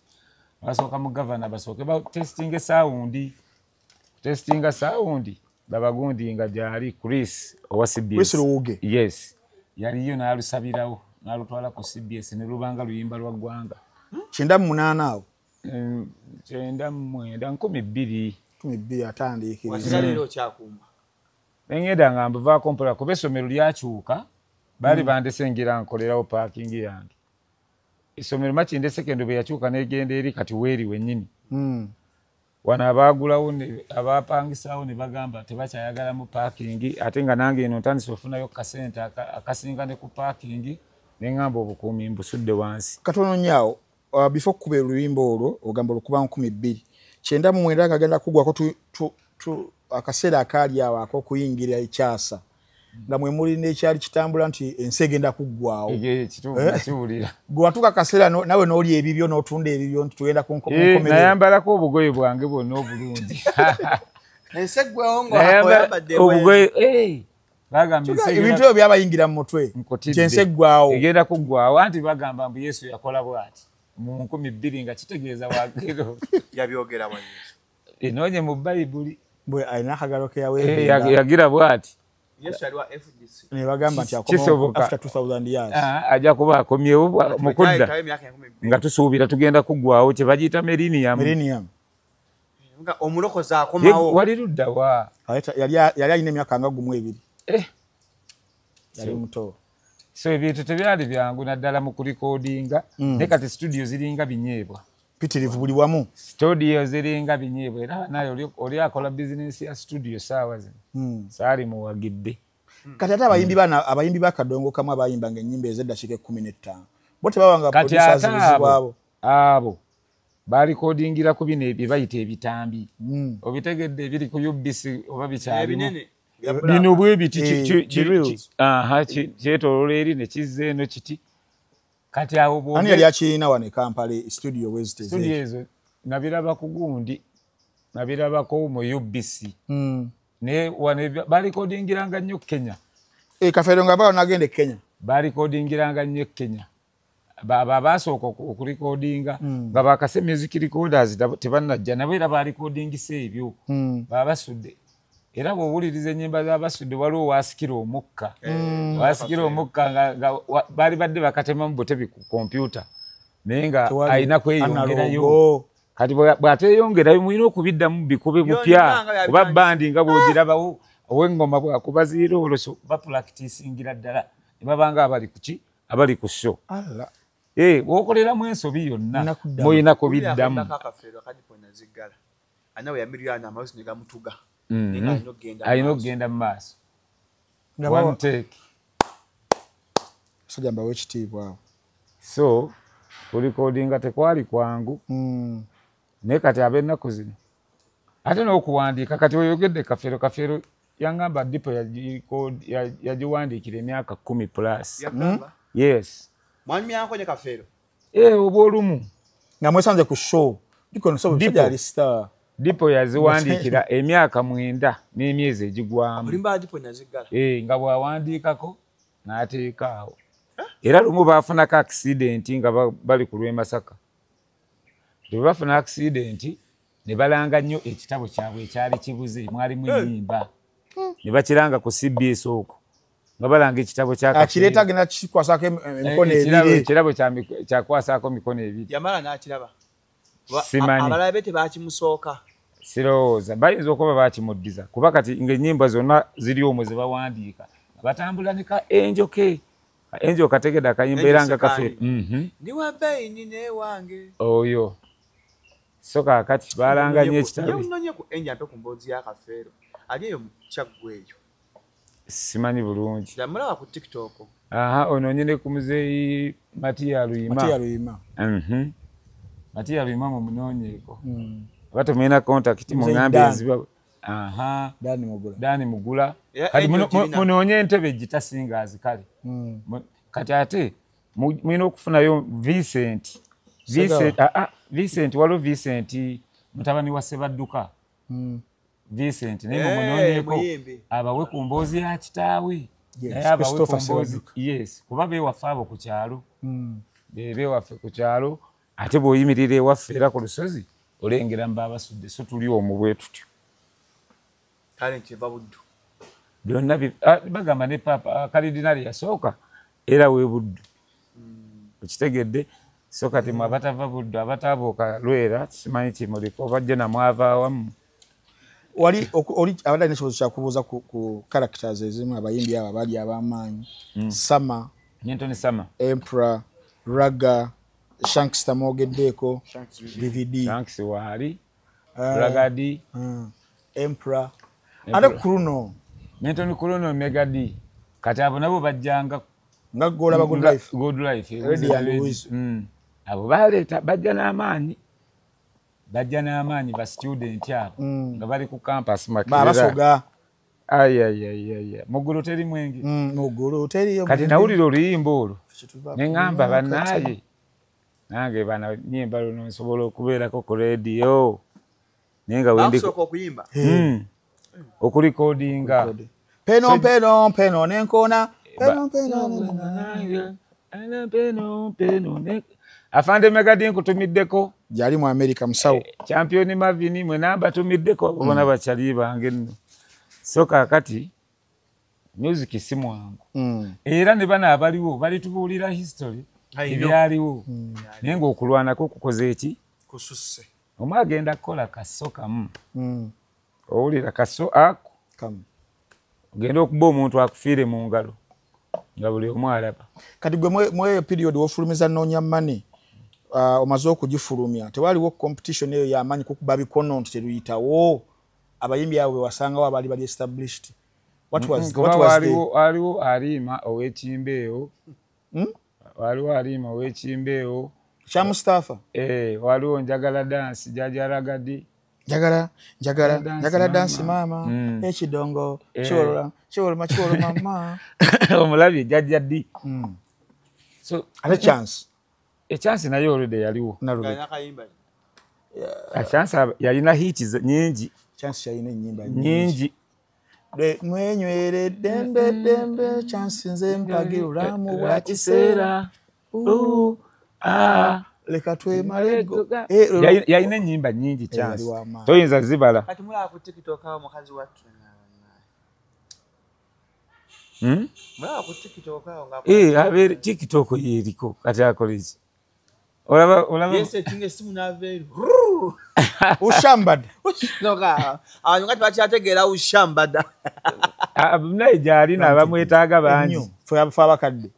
basooka mu gavana basooke batestinga sawundi babagundi nga gyali Chris owa CBS yes yaliyo n'alusabirawo n'alutwala ku CBS ne lubanga luyimba lwa ggwanga 98 awo 12 atandikiriza leero kyakumba ngenda nga mbuvaako mpola kuba essomero lyakyuka baali bandesengera nkolerawo parking yange essomero makinde secondary bwe yakyuka n'egenda eri kati weeri wennyini wano abaagulawo abaapangisawo ne bagamba tebakyayagalamu parking ate nga nange eno ntandise ofunayo kasente akasinga ne ku parking ne ŋŋamba obukuumi mbusudde wansi katono nnyo before kuba oluyimba olwo ogamba olukuba 12 99 ngagenda kugwako akaseera akaali awo ak'okuyingira ekyasa nga mwe muli n'ekyali kitambula nti ensi egenda kuggwawo gwe watuuka akaseera nawe n'oli ebibyo n'otunda ebibyo nti tugenda kunkomerera nayambalako obugoye bwange bwonna obulungi Esegwewo ngo yabadde obugwe bagamba ebintu ebyo byabayingira mu mutwe kyensegwawo egenda kuggwawo anti bagamba mbu Yesu yakola bw'ati mu 1200 nga kitegeeza wagero yabyogera wa Yesu enoonye mu Bayibuli bwe alina akagalo ke yaweereza yagira bw'ati Yesu aliwa FDC ne bagamba nti akoma after 2000 years ajja kuba akomyewo mu kudda nga tusuubira tugenda kuggwawo kye bagiyita millennium omulokozi akomawo wali ludda wa yali alina emyaka nga gumu ebiri yali muto so ebintu tebyali byangu naddala mu kulikodinga ne kati studio ziringa binyeebwa pitirivu buli wamu studio ziringa binyeebwa era naye oli akola bizinesi ya studio saawa zino saali muwagidde kati ate abayimbi bakadongo kamu abayimbanga ennyimba ez'eddakiika 15 bo tebabanga producers bizibwabo abo balikodingira ku bino ebyo bayita ebitambi obitegedde ebiri ku UBC oba bikyalimu bino bwe biti kyetolola eri ne kizza eno kiti kati awo ani yali akirina wane Kampala studio wezite studio ezo nabiraba ku gundi nabirabako mu UBC ne wane balikodingiranga nnyo Kenya Kafeero nga bawo nagende Kenya balikodingiranga nnyo Kenya basooka okulikodinga nga bakase music recorders tebannajja nabo era balikodingisa ebyo babasudde era bw'owuliriza ennyimba z'abasudde waliwo waasikira omukka waasikira omukka nga baali badde bakatemamu butebi ku kompyuta naye nga alina kweyongerayo kati bw'ateeyongerayo mulina okubiddamu bikube bupya oba bandi nga bw'ogirabawo ow'engoma bwakuba ziirooloso bapulakitisingira ddala ne babanga abali ku show bw'okoleramu ensobi yonna mulina kubiddamu alina okugenda mu maaso one take sajja mbawo ekitiibwa awo so kulikodinga tekwali kwangu naye kati ab'ennaku zino ate n'okuwandiika kati oyogedde Kafeero yangamba Dipo yagiwandiikira emyaka 10 plus yes mwanyi yankonye Kafeero oba olumu nga mwesanze ku show ali star Dipo yaziwandiikira emyaka 9 n'emyezi egigwamu nga bwawandiikako n'ateekaawo era lumu baafunako accident nga bali ku lw'Emasaka bwe bafuna accident ne balanga nnyo ekitabo kyabwe ekyali kibuze mwalimu ennyimba ne bakiranga ku CBS okwo nga balanga ekitabo kyakireta genda kikwasako emikono ebiri ekirabo kyakwasaako mikono ebiri yamala n'akiraba simanyi abalabe tebakimusooka sirowooza bayinza okuba bakimuddiza kuba kati ng'ennyimba zonna ziri omwe ze bawandiika batambula ne ka enjoke enjo kategeda akayimba era nga Kafeero ndi wabayini newange oyo so kakati balanga nnyo ekitabo yonnonye ku enjampe ku mboozi ya Kafeero ali eyo kyaggweeyo simanyi bulungi yamulaba ku TikTok ononye ne ku muzeeyi Matiya Luyima Matiya Luyima mu munoonyeeko aba temulina contact muŋŋambe enziba Dani Mugula kati munoonye entebe gitasinga azikale kati ate mulina okufunayo Vincent waliwo Vincent mutabani wa Sebadduka Vincent naye mumunoonyeeko abawe ku mboozi ya kitaawe naye abawe ku mboozi yes kuba beewaffe abo ku kyalo beewaffe ku kyalo ate bw'oyimirira ewaffe era ku lusozi olengera mba abasudde so tuli omwo bwe tutyo kale nkyeva buddu byonna bagamba ne papa kalidinali yasooka era we buddu okitegedde so kati mwe abatava buddu abataabuuka Lwera simanyi kimuliko bajja namwava awamu wali abadde n'ekibuzo kyakubuuza ku characters ezimu abayimbi abo abali ab'amaanyi Sama Nyentoni Sama Emperor Raga Shanks tamwogeddeeko DVD Shanks waali Ragadi Emperor ate Kuruno Nyentoni Kuruno Megadi kati abo nabo bajjanga nga golaba Good Life abo baleeta bajja n'amaanyi ba student abo nga bali ku campus Makerera basoga Muggulu teri mwenge Muggulu teriyo kati nawulira oluyimba olwo ne ŋŋamba bannaaye nange bana nyimba luno nsobola okubeerako ku radio naye nga bakusooka okuyimba okulikodinga peno nenkona peno afande Megadin kutumiddeko jali mu America musawo champion Mavini mwe namba tumiddeko ubona bachali bange nno so kakati music simu wangu era ne bana abaliwo bali tubulira history ebyaliwo nengo okulwana ko kukoze eki kususse omagenda kola kasoka owulira kaso ako ogenda okuba omuntu akufiire mu ngalo nga buli omu alaba kati gwe mweyo period wofulumiza noonya mane omaze okugifulumya tewaliwo competition eyo yamanyi kukuba bikono nti teruyitawo abayimbi abo wasangawo abali bali established what was waliwo alima owekimbeewo waliwo alima owekimbeewo Sha Mustafa waliwo njagala dance jajaragadi njagala dance mama ekidongo choro mama omulabi jajadi so a chance nayo already yaliwo ngana kayimba a chance yalina hits nyingi chance yalina nyimba nyingi de mwenywere dembe chance nze mpage uramu bwa kiseera leka twe malego yalina nyimba nyingi chance toyinza zibala kati mula ku TikTok awo mukazi watu mula ku TikTok awo nga abere TikTok yeriko kati akolezi olaba yese tinge simu naveri ushambada noka ngati bachategera ushambada abnaye jali na bamwetaaga bangi fa bakadde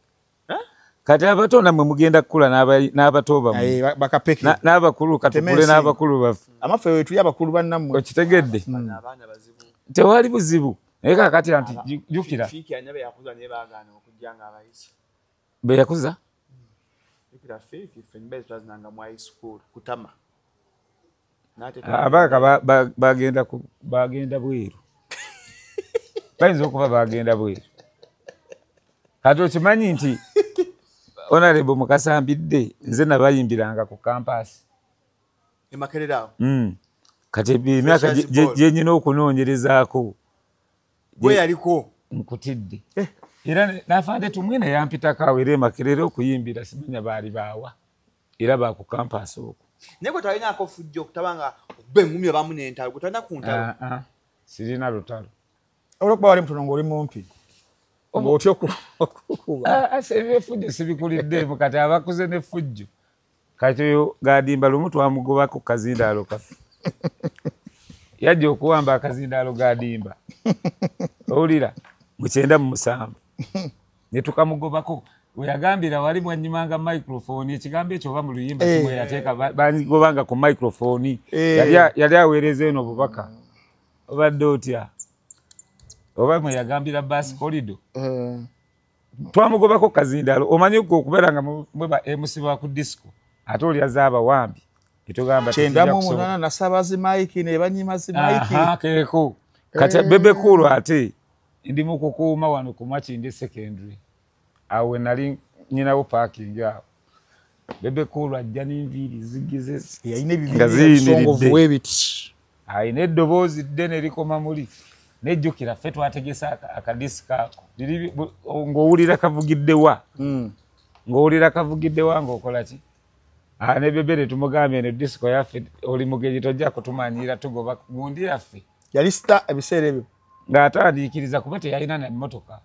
kati abatonda mwe mugenda kukula n'abatoba bakapeke n'abakulu katukule n'abakulu bafe amafe wetu y'abakulu bannammwe okitegedde abaana bazibu tewali buzibu naye kakati anti jukira fiki anyabe yakuza ne bagana okujjanga abayisi be yakuza jukira fiki fenbe twazinanga mu high school kutama abaka bagenda bweru bayinza okuba bagenda bweru kati okimanyi nti Honorable Mukasambidde nze nabayimbiranga ku campus emakererawo kati emyaka gyenyina okunoonyerezaako gwe yaliko nkutidde era nafande tumwine yampitako awo era emakerera okuyimbira simanya baali baawa era ba ku campus okwo naye gwe talinaako fujjo okutabanga okuba engumi obamu n'entalo gwe talina ku ntalo sirina lutalo olwokuba wali mutono ng'oli mumpi otyo okukuba ebifujjo sibikuliddeemu kati abakuze n'effujjo kati oyo Gadimba lumu twamugobako kazindaalo kafe yajja okuwamba akazindaalo Gadimba owulira mu 97 ne tukamugobako weyagambira wali mwanyimanga microphone ekigambo ekyo oba mu luyimba kimwe yateeka bagobanga ku microphone yali aweereza eno obubaka obadde otya oba mwe yagambira bus corridor twamugobako kazindaalo omanyi gwe okubeera nga mweba MC ba ku disco ate olyazaaba wambi etugamba kyendamu munana nasabazi mike ne banyima zi mike keeko kati Bebe Cool ate ndi mu kukuuma wano ku Makindye secondary awe nali nyinawo parking awo Bebe Cool ajja n'enviiri zigize yayina ebibiri webiti ayina eddoboozi ddene likoma muli nejjukira ffe twategesa akadisiko ako ng'owulira kavugiddewa ng'owulira kavugiddewa ng'okola ki ne Bebe tumugambye eno disiko yaffe oli mugenyi tojja kutumanyira tugoba gundi yaffe yali sita ebiseera ebyo ng'atandiikiriza kuba teyalina n'emmotoka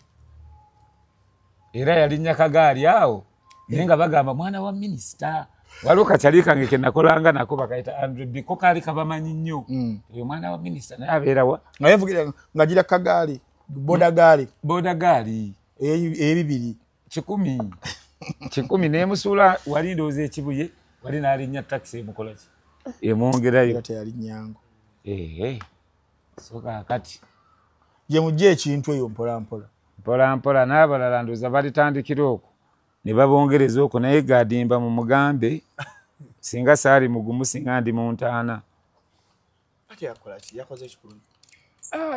era yalinnya kagaali awo naye nga bagamba mwana wa minisita waliwo kakyali kange ke nakolanga nako bakayita Andrew ko kaali kabamanyi nnyo oyo mwana wa minisita naye abeerawa naye vugira ngagira kagaali boda gaali ebibiri 10 n'emusuula wali ndowooza ekibuye wali n'alinnya takisi emukola ki emwongerayo teyali nnyango so kaakati gye mujja ekintu eyo mpolampola n'abalala ndowooza balitandikira okwo ne babongereza okwo naye Gadimba mu mugambe singa saali mugumu singa ndi mu ntaana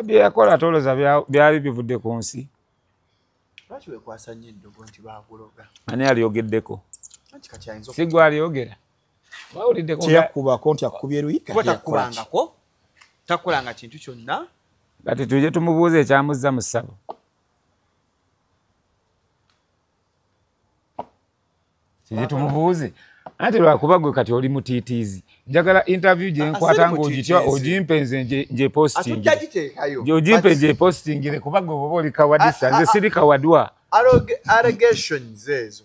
bye yakola tolooza byali bivudde ku nsi ani alyogeddeko si gwe alyogera kyeyakubako nti akubye luyika takulanga kintu kyonna kati tuje tumubuuze ekyamuzza mu ssabo. Tuje tumubuuze anti lwakuba gwe kati oli mutiitiizi njagala interview gye nkwata ng'ogitya ogimpenze nje posting ogimpe nje postingire kuba gwe oba oli kawadisa nze siri kawadwa allegations ezo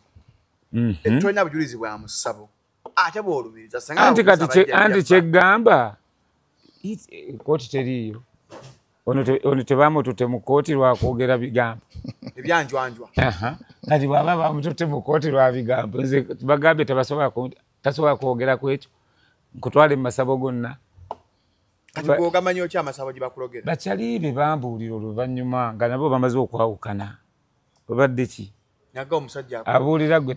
tolina bujulizi bwa mu ssabo ate bw'olumiriza anti kyeggamba kooti teriiyo ono tebamutute mu kooti lwakwogera bigambo ebyanjwanjwa kati bwaba bamutute mu kooti lwa bigambo nze bagambe tasobola kwogera ku ekyo nkutwale mu masabo gonna kati bw'ogamanyi otya amasabo gye bakulogera bakyali be bambuulira oluvannyuma nga nabo bamaze okwawukana obadde ki naga omusajja abuulira gwe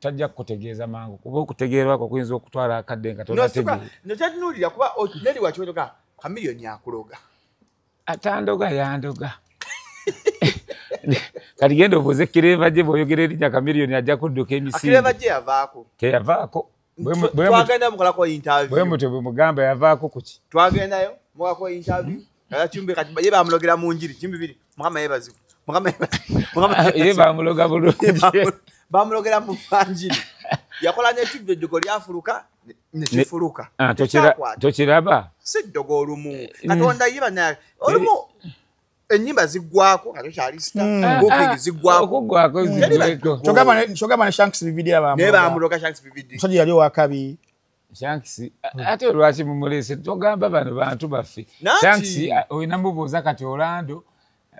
tajja kukutegeeza mangu kuba okutegeerwako kuyinza okutwala akadde nga tonategeera kuba neri wakiwetoga kamiliyoni akuloga atandoga yandoga kati genda obuuze kireva gye bw'oyogera erinnya kamiliyoni ajja kudduka emisinde kireva gye yavaako teyavaako twagenda mukolako interview bwe mutyo bwe mugamba yavaako kuki twagendayo mukolako interview kala chumbe kati ye bamulogera mu njiri chimbi biri mukama yebazibu ye bamuloga bulungi bamulogera mu njiri yakola ne tibyo jogo lyafuluka nekifuluka tokiraba siddogo olumu katonda yiba naye olumu enyimba ziggwako kati kyali sita booking ziggwako chogama ne Shanks video abamu ne bamuloga Shanks video musajja yali wakabi Shanks ate olwaki mumulese togamba bano bantu baffe Shanks oyina mubuuza kati Orlando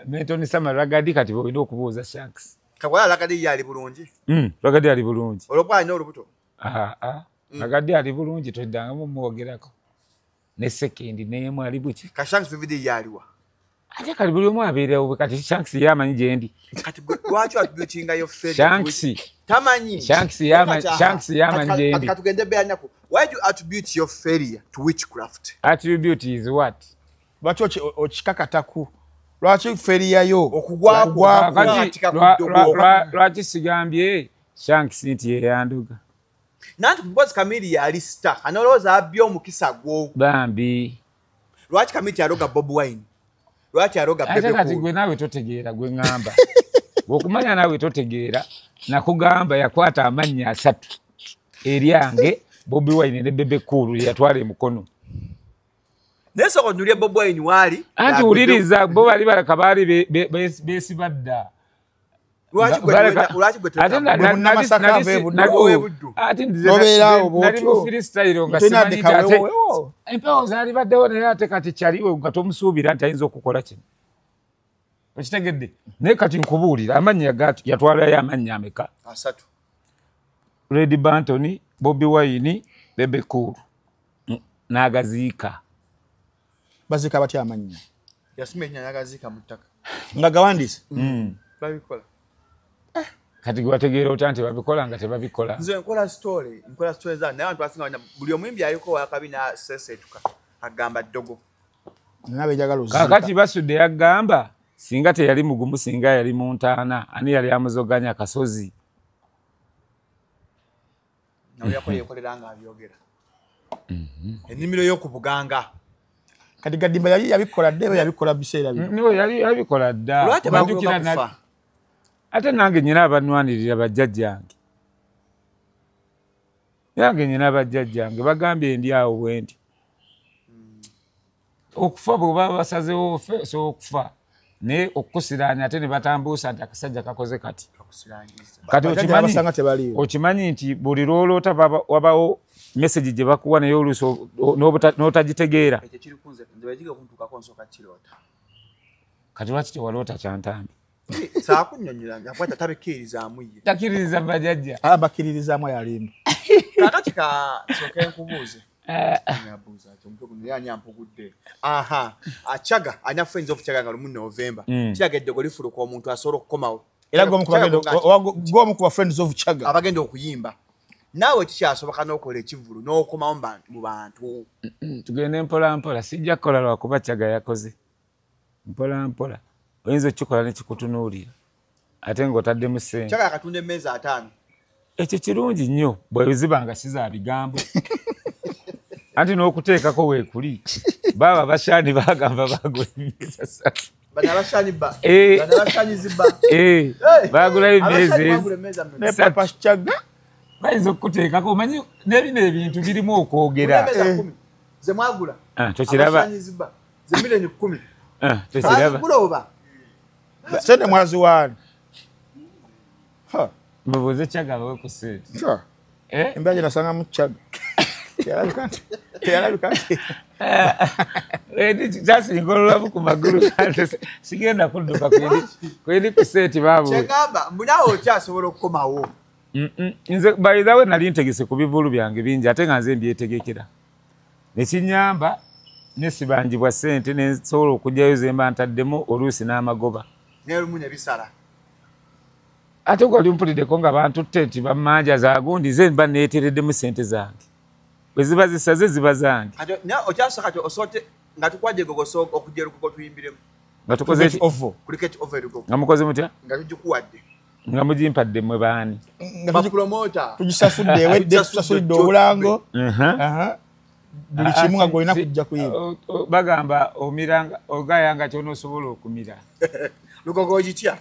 Milton Samaragadi kati oyina okubuuza Shanks kakwala Ragadi yali bulungi Ragadi yali bulungi olwokuba alina olubuto Ragadi yali bulungi toddangamu mwogerako ne sekendi nemu ali buki ka Shanks video yaliwa ate kali buli omu abeerewo kati Shanks yamanyi gyendi kati lwaki atubutinga yo feri Shanks tamanyi Shanks yamanyi gyendi katugende beanyako why do you attribute your failure to witchcraft attribute is what lwaki okikakataku lwaki failure yo okugwako lwaki sigambye Shanks nti yeyanduga nanti because Kamili yali star anoloza abyo omukisa gwo bambi lwaki Kamili yaroga Bob Wine lwaki yaroga Bebe Cool ate gwe nawe totegeera gwe ngamba okumanya nawe totegeera nakugamba yakwata amannya 3 eryange Bob Wine ne Bebe Cool yatwala emukono nesoko ndulie Bob Wine wali anti uliriza bo bali balakabali besibadda lwaki gwe freestyle nga simanyi ate empewo zali baddewo naye ate kati kyaliwo nga tomusuubira nti ayinza okukola kino okitegedde naye kati nkubuulira amannya yatwalayo amannya ameka 3 Red Banton Bobi Wine Bebe Cool n'agaziika bazika batya amannya yasimenya yagaziika mu ttaka nga gawandise babikola kati gwategeera otya nti babikola nga tebabikola nze nkola story za naye abantu basinga wanya buli omwimbi aliko wakabi na sesetuka agamba ddogo nabe jagalo zika kakati basudde yagamba singa teyali mugumu singa yali mu ntaana ani yali amuzoganya kasozi nawe yakola yekoleranga abyogera ennimiro y'okubuganga kati Gadimba yali yabikola dde yabikola biseera bino no yali yabikola dda banjukira ate nange nyina abanwanirira bajjajjange yange nyina bajjajjange bagambye ndi awo bwendi okufa bwe basazewo so okufa ne okusiranya ate ne batambuusa nti akasajja kakoze kati okimanyi nti buli lwoloota wabawo message gye bakuwa naye oluusi n'otagitegeera kati lwaki tewaloota kyantambi sakunyonyolanga akwata tabekkiririzaamu ye takiririza bajajja bakkiririzaamu yalimba kakati soka enkubuuze nyabuuza omuntu yani ampugudde achaga anya friends of chaga nga lumu November kiraga eddogo lifuluka omuntu asobola okukomawo era gwomu kuba friends of chaga abagenda okuyimba naawe kikyasoboka n'okola ekivulu n'okomawo mu bantu tugende mpola mpola sijja kukola lwakuba chaga yakoze mpola mpola oyinza okikola nekikutunuulira ate ng'otaddemu ssente chaga akatunda emmeeza 5 ekyo kirungi nnyo bwe ziba nga si za bigambo anti n'okuteekako weekuli baba bashani bagamba bagula emmeeza 3 bana bashani ba Eh. bana bashani ziba bagula emmeeza ne papa Chaga bayinza okuteekako omanyi n'ebino ebintu birimu okwogera ze mwagula tokiraba bashani ziba ze milioni 10 tokiraba kuloba sente mwazi wani mubuuze Chaga bawe ku sente embeera nasanga mu Chaga teyalabika nti kyasinga olulabu ku magulu sigenda kudduka kweri ku sente baabo kyegamba mbunawo okyasobola okukomawo nze bayithawe nali ntegese ku bivulu byange bingi ate nga nze mbyetegekera nekinyamba nesibangibwa sente nensobola okujjayo zemba ntaddemu oluusi n'amagoba nerumu nebisala ate gwali mpuliddeko nga bantutte nti bamanja zagundi ze mba neetereddemu sente zange bwe ziba zisaze ziba zange okyasooka ti osoote nga tukwadde gogoso okujja erugogo tuyimbiremu nga tukoze cricket over erugogo nga mukoze mutya nga tugikuwadde nga mugimpadde mmwe baani bapromota tugisasudde ewedde tusasulidde obulango buli kimu nga golina kujja kuyiba bagamba omiranga ogayanga kyonoosobola okumira lugogo gitya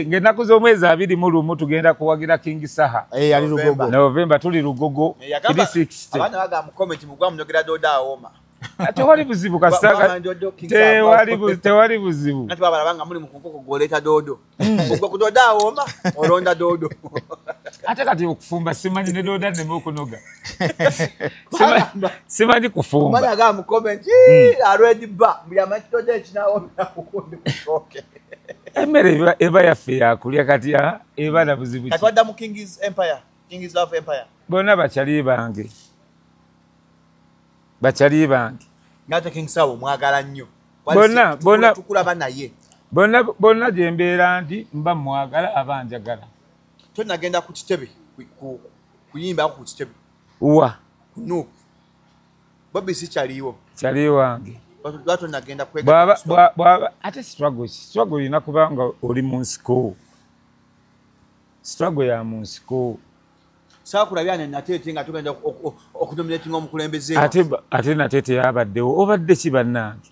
ng'ennaku z'omwezi 21 tugenda kuwagira King Saha ali lugogo November tuli lugogo 360 abaana bagamba mu comment mugwa munyogera doda awoma tewali buzibu kasaka tewali buzibu nati baba labanga muli mukunkoko goleta dodo ogwa kudoda awoma olonda dodo ate kati okufumba simanyi ne doda ne mokunoga simanyi kufumba bana ga mu comment already ba mbya machodo ekinawo nakukundi kutoke emere eba yaffe yakulya kati eba na buzibu kati wadda mu King's Empire King's Love Empire bonna bakyali bange bakyali bange ngate King Sawo mwagala nnyo bonna tukulaba naye bonna gye mbeera nti mba mwagala abanjagala tonagenda ku kitebe kuyimba ku kitebe wa nuku Bobby si kyaliwo kyali wange lwato nagenda kwega bwaba ate struggle ina kubanga oli mu nsiko struggle ya mu nsiko saakulabyane natete nga tugenda okudominatinga omukulembeze ate natete yabaddewo obadde ki bannange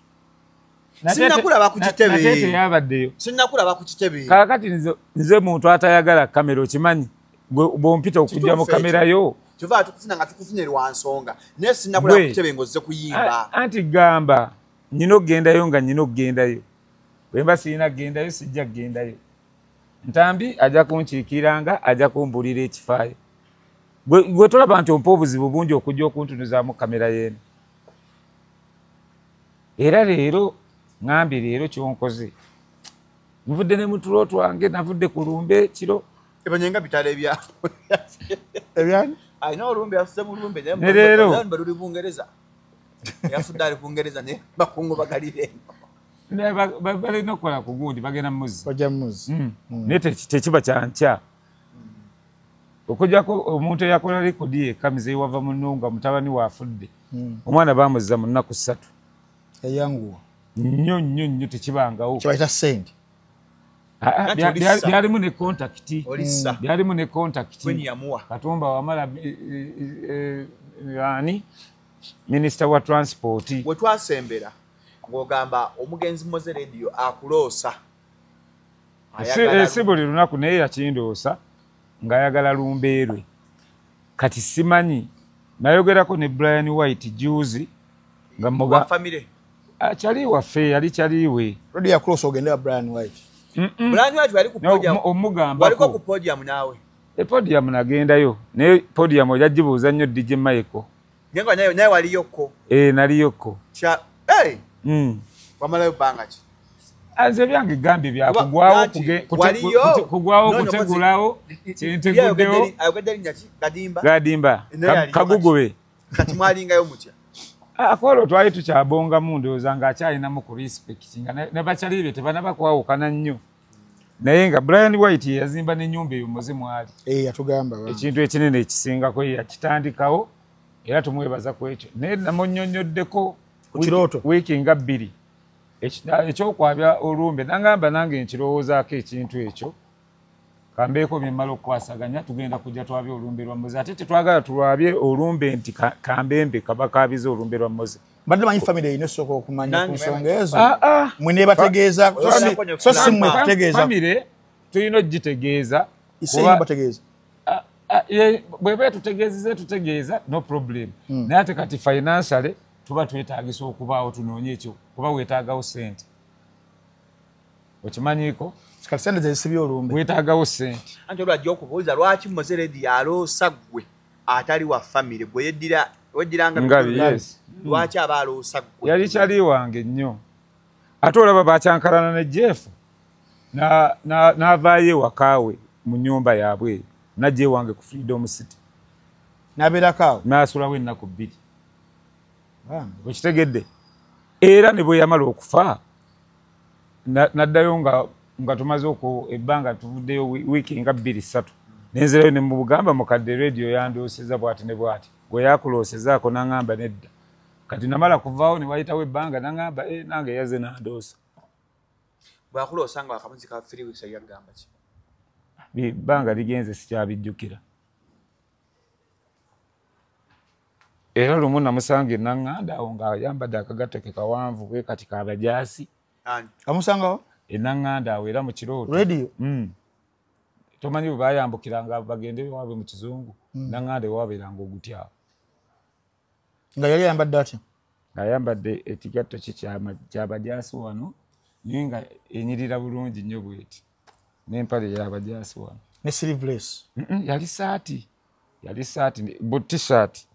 sinnakulaba ku kitebe natete yabaddeyo sinnakulaba ku kitebe kaakati nze muntu atayagala kamera okimanyi bwompita okujja mu kamera yo tuva tukufuna nga tukufunye lwansonga naye sinnakulaba ku kitebe ng'ozze kuyimba anti gamba nyina okgendayo nga nyina okgendayo bwemba sirina kgendayo sijja kgendayo ntambi ajja kunkiikiranga ajja kumbulira ekifaayo gwe tolaba nti ompa obuzibu bungi okujja okuntunuzaamu kamera yeeno era leero ŋambye leero kyonkoze nvudde ne mutulo twange navudde ku lumbe kiro ebanyenga bitala ebyani ayina olumbe yasuze mu lumbe ne leero baluli bungereza yafudde ali bungereza ne bakungu bagalire balina okukola ku gundi bagenda mmuzi bajja mmuzi naye tekiba kyankya okujjako omuntu eyakola rekodi ekamize wava mu nnunga mutabani waafudde omwana bamuzza mu nnaku 3 eyanguwa nnyo tekibangawo kibayita sente byalimu ne kontakiti byalimu ne kontakiti Katumba wamala ani minisita wa transport we twasembera ng'ogamba omugenzi Moze Radio akuloosa si buli lunaku naye yakindoosa ng'ayagala lumbeerwe kati simanyi nayogerako ne Brian White juzi nga muga famire kyali waffe yali kyaliwe rodi ya cross ogendera Brian White Brian White wali ku podium omugamba waliko ku podium naawe podium nagendayo naye podium ojagibuuza nnyo DJ Michael nyenga naye waliyokko naliyokko wamalayo bbanga ki nze byange gambye byakugwawo kutegulawo kinteguddewo Gadimba Kagugobe kati mwalingayo mutya akola twali tukyabongamu ndowooza ng'akyalinamu ku respect nga ne bakyali be tebanaba kwawukana nnyo naye nga Brian White yazimba n'ennyumba eyo muzi mwali yatugamba ekintu ekinene ekisingako yakitandikawo era tumwebaza ku ekyo naye namunnyonnyoddeko wiiki nga 2 ekyokwabya olumbe nangamba nange nkirowoozaako ekintu ekyo Kambeeko byemmala okukwasaganya tugenda kujja twabye olumbe lwa Mmoze ate tetwagala tulwabye olumbe nti Kambembe kaba kaabize olumbe lwa Mmoze. Mbadde manyi family erina esooka okumanya ku nsonga ezo mwe nebategeeza so si mmwe kutegeeza family tulina ogitegeeza bategeeza bweba tutegeeza no problem naye ate kati financially tuba twetaagisa okubaawo tunoonye ekyo kuba weetaagawo sente okimanyiiko kati sente zesibye olumbe weetaagawo sente anti olwajja okubuuza lwaki Mmoze Radio aloosa ggwe atali wa family gwe weddiranga lwaki aba aloosa ggwe yali kyali wange nnyo ate olaba bakyankalana ne Jeff n'avaayo ewakaawe mu nnyumba yaabwe najja ewange ku Freedom City n'abeerako n'asulawo ennaku 2 okitegedde era ne bwe yamala okufa naddayo nga tumaze ebbanga tuvuddeyo wiiki nga 2-3 nenzerayo ne mu Bugamba mukadde radio yandooseza bw'ati ne bw'ati gwe yakuloosezaako n'aŋŋamba nedda kati namala kuvaawo ne wayitawo ebbanga n'aŋŋamba nange yaze n'andoosa bw'akuloosa nga akamuzi ka 3 weeks yagamba ki ebbanga ligenze sikyabijjukira era lumu namusanga enaŋŋanda awo ng'ayambadde akagateke kawanvu bwe kati kabajaasi amusangawo enaŋŋanda awo era mu kirooto radio tomanyi bwe bayambukiranga bagende waabwe mu kizungu naŋŋanda ewabeeranga ogutyawo nga yali ayambadde atya ng'ayambadde ekigatto ki kyabajaasi wano naye nga enyirira bulungi nnyo bweti n'empale yabajaasi wano ne sleeveless yali saati but t-shirt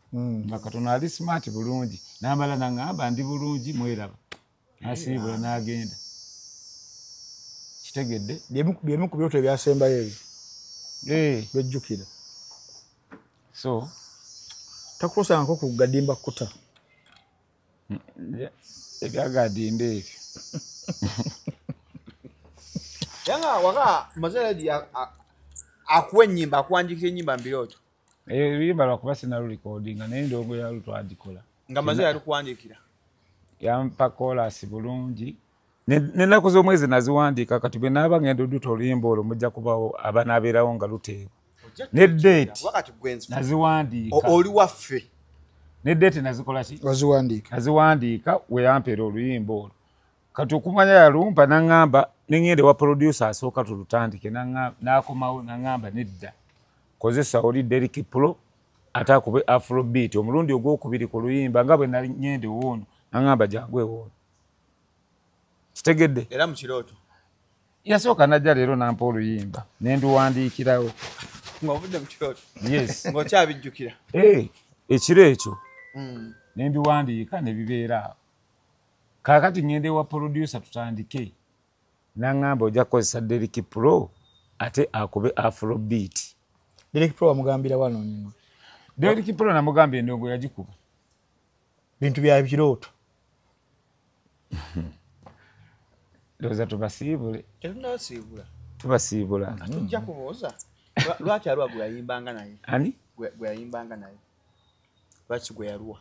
nga katono ali smart bulungi n'amala naŋŋamba ndi bulungi mweraba n'asiibula n'agenda kitegedde byemu ku byoto ebyasembayo ebyo byojjukira so takulosangako ku gadimba kuta ebyagadimba ebyo yanga waka Mmoze Radio akuwa ennyimba akuwanjikira ennyimba mu birooto ebiyimba lwakuba sina recordinga naye ndongo yalo twagikola nga Mmoze yali kuwanjikira yampa kolasi bulungi n'ennaku z'omwezi naziwandiika kati bwe naaba ngenda odduta oluyimba olwo mujja kubawo abanaabeerawo nga luteebwa ne date naziwandiika oli waffe ne date nazikola ki naziwandiika we yampeera oluyimba olwo kati okumanya yalumpa n'aŋŋamba n'engende wa producer asooka tulutandike n'akomawo n'aŋŋamba nedda kozesa oli Derek Pro ate akube afrobeat omulundi ogwokubiri ku luyimba nga bwe nanyende woono n'aŋŋamba jangwe woono kitegedde era mu kirooto yasooka najja leero nampa oluyimba nenduwandiikirawo ng'ovudde mu kirooto yes ng'okyabijjukira ekiro ekyo nembiwandiika ne bibeera awo kaakati ngende wa producer tutandike n'aŋŋamba ojja kukozesa Derek Pro ate akube afrobeat Derek Pro amugambira wano nnyo Derek Pro namugambye endongo yagikuba bintu bya birooto ndowooza tubasiibule tubasiibula tujja kubuuza lwaki alwa gwe yayimbanga naye ani gwe yayimbanga naye lwaki gwe yalwa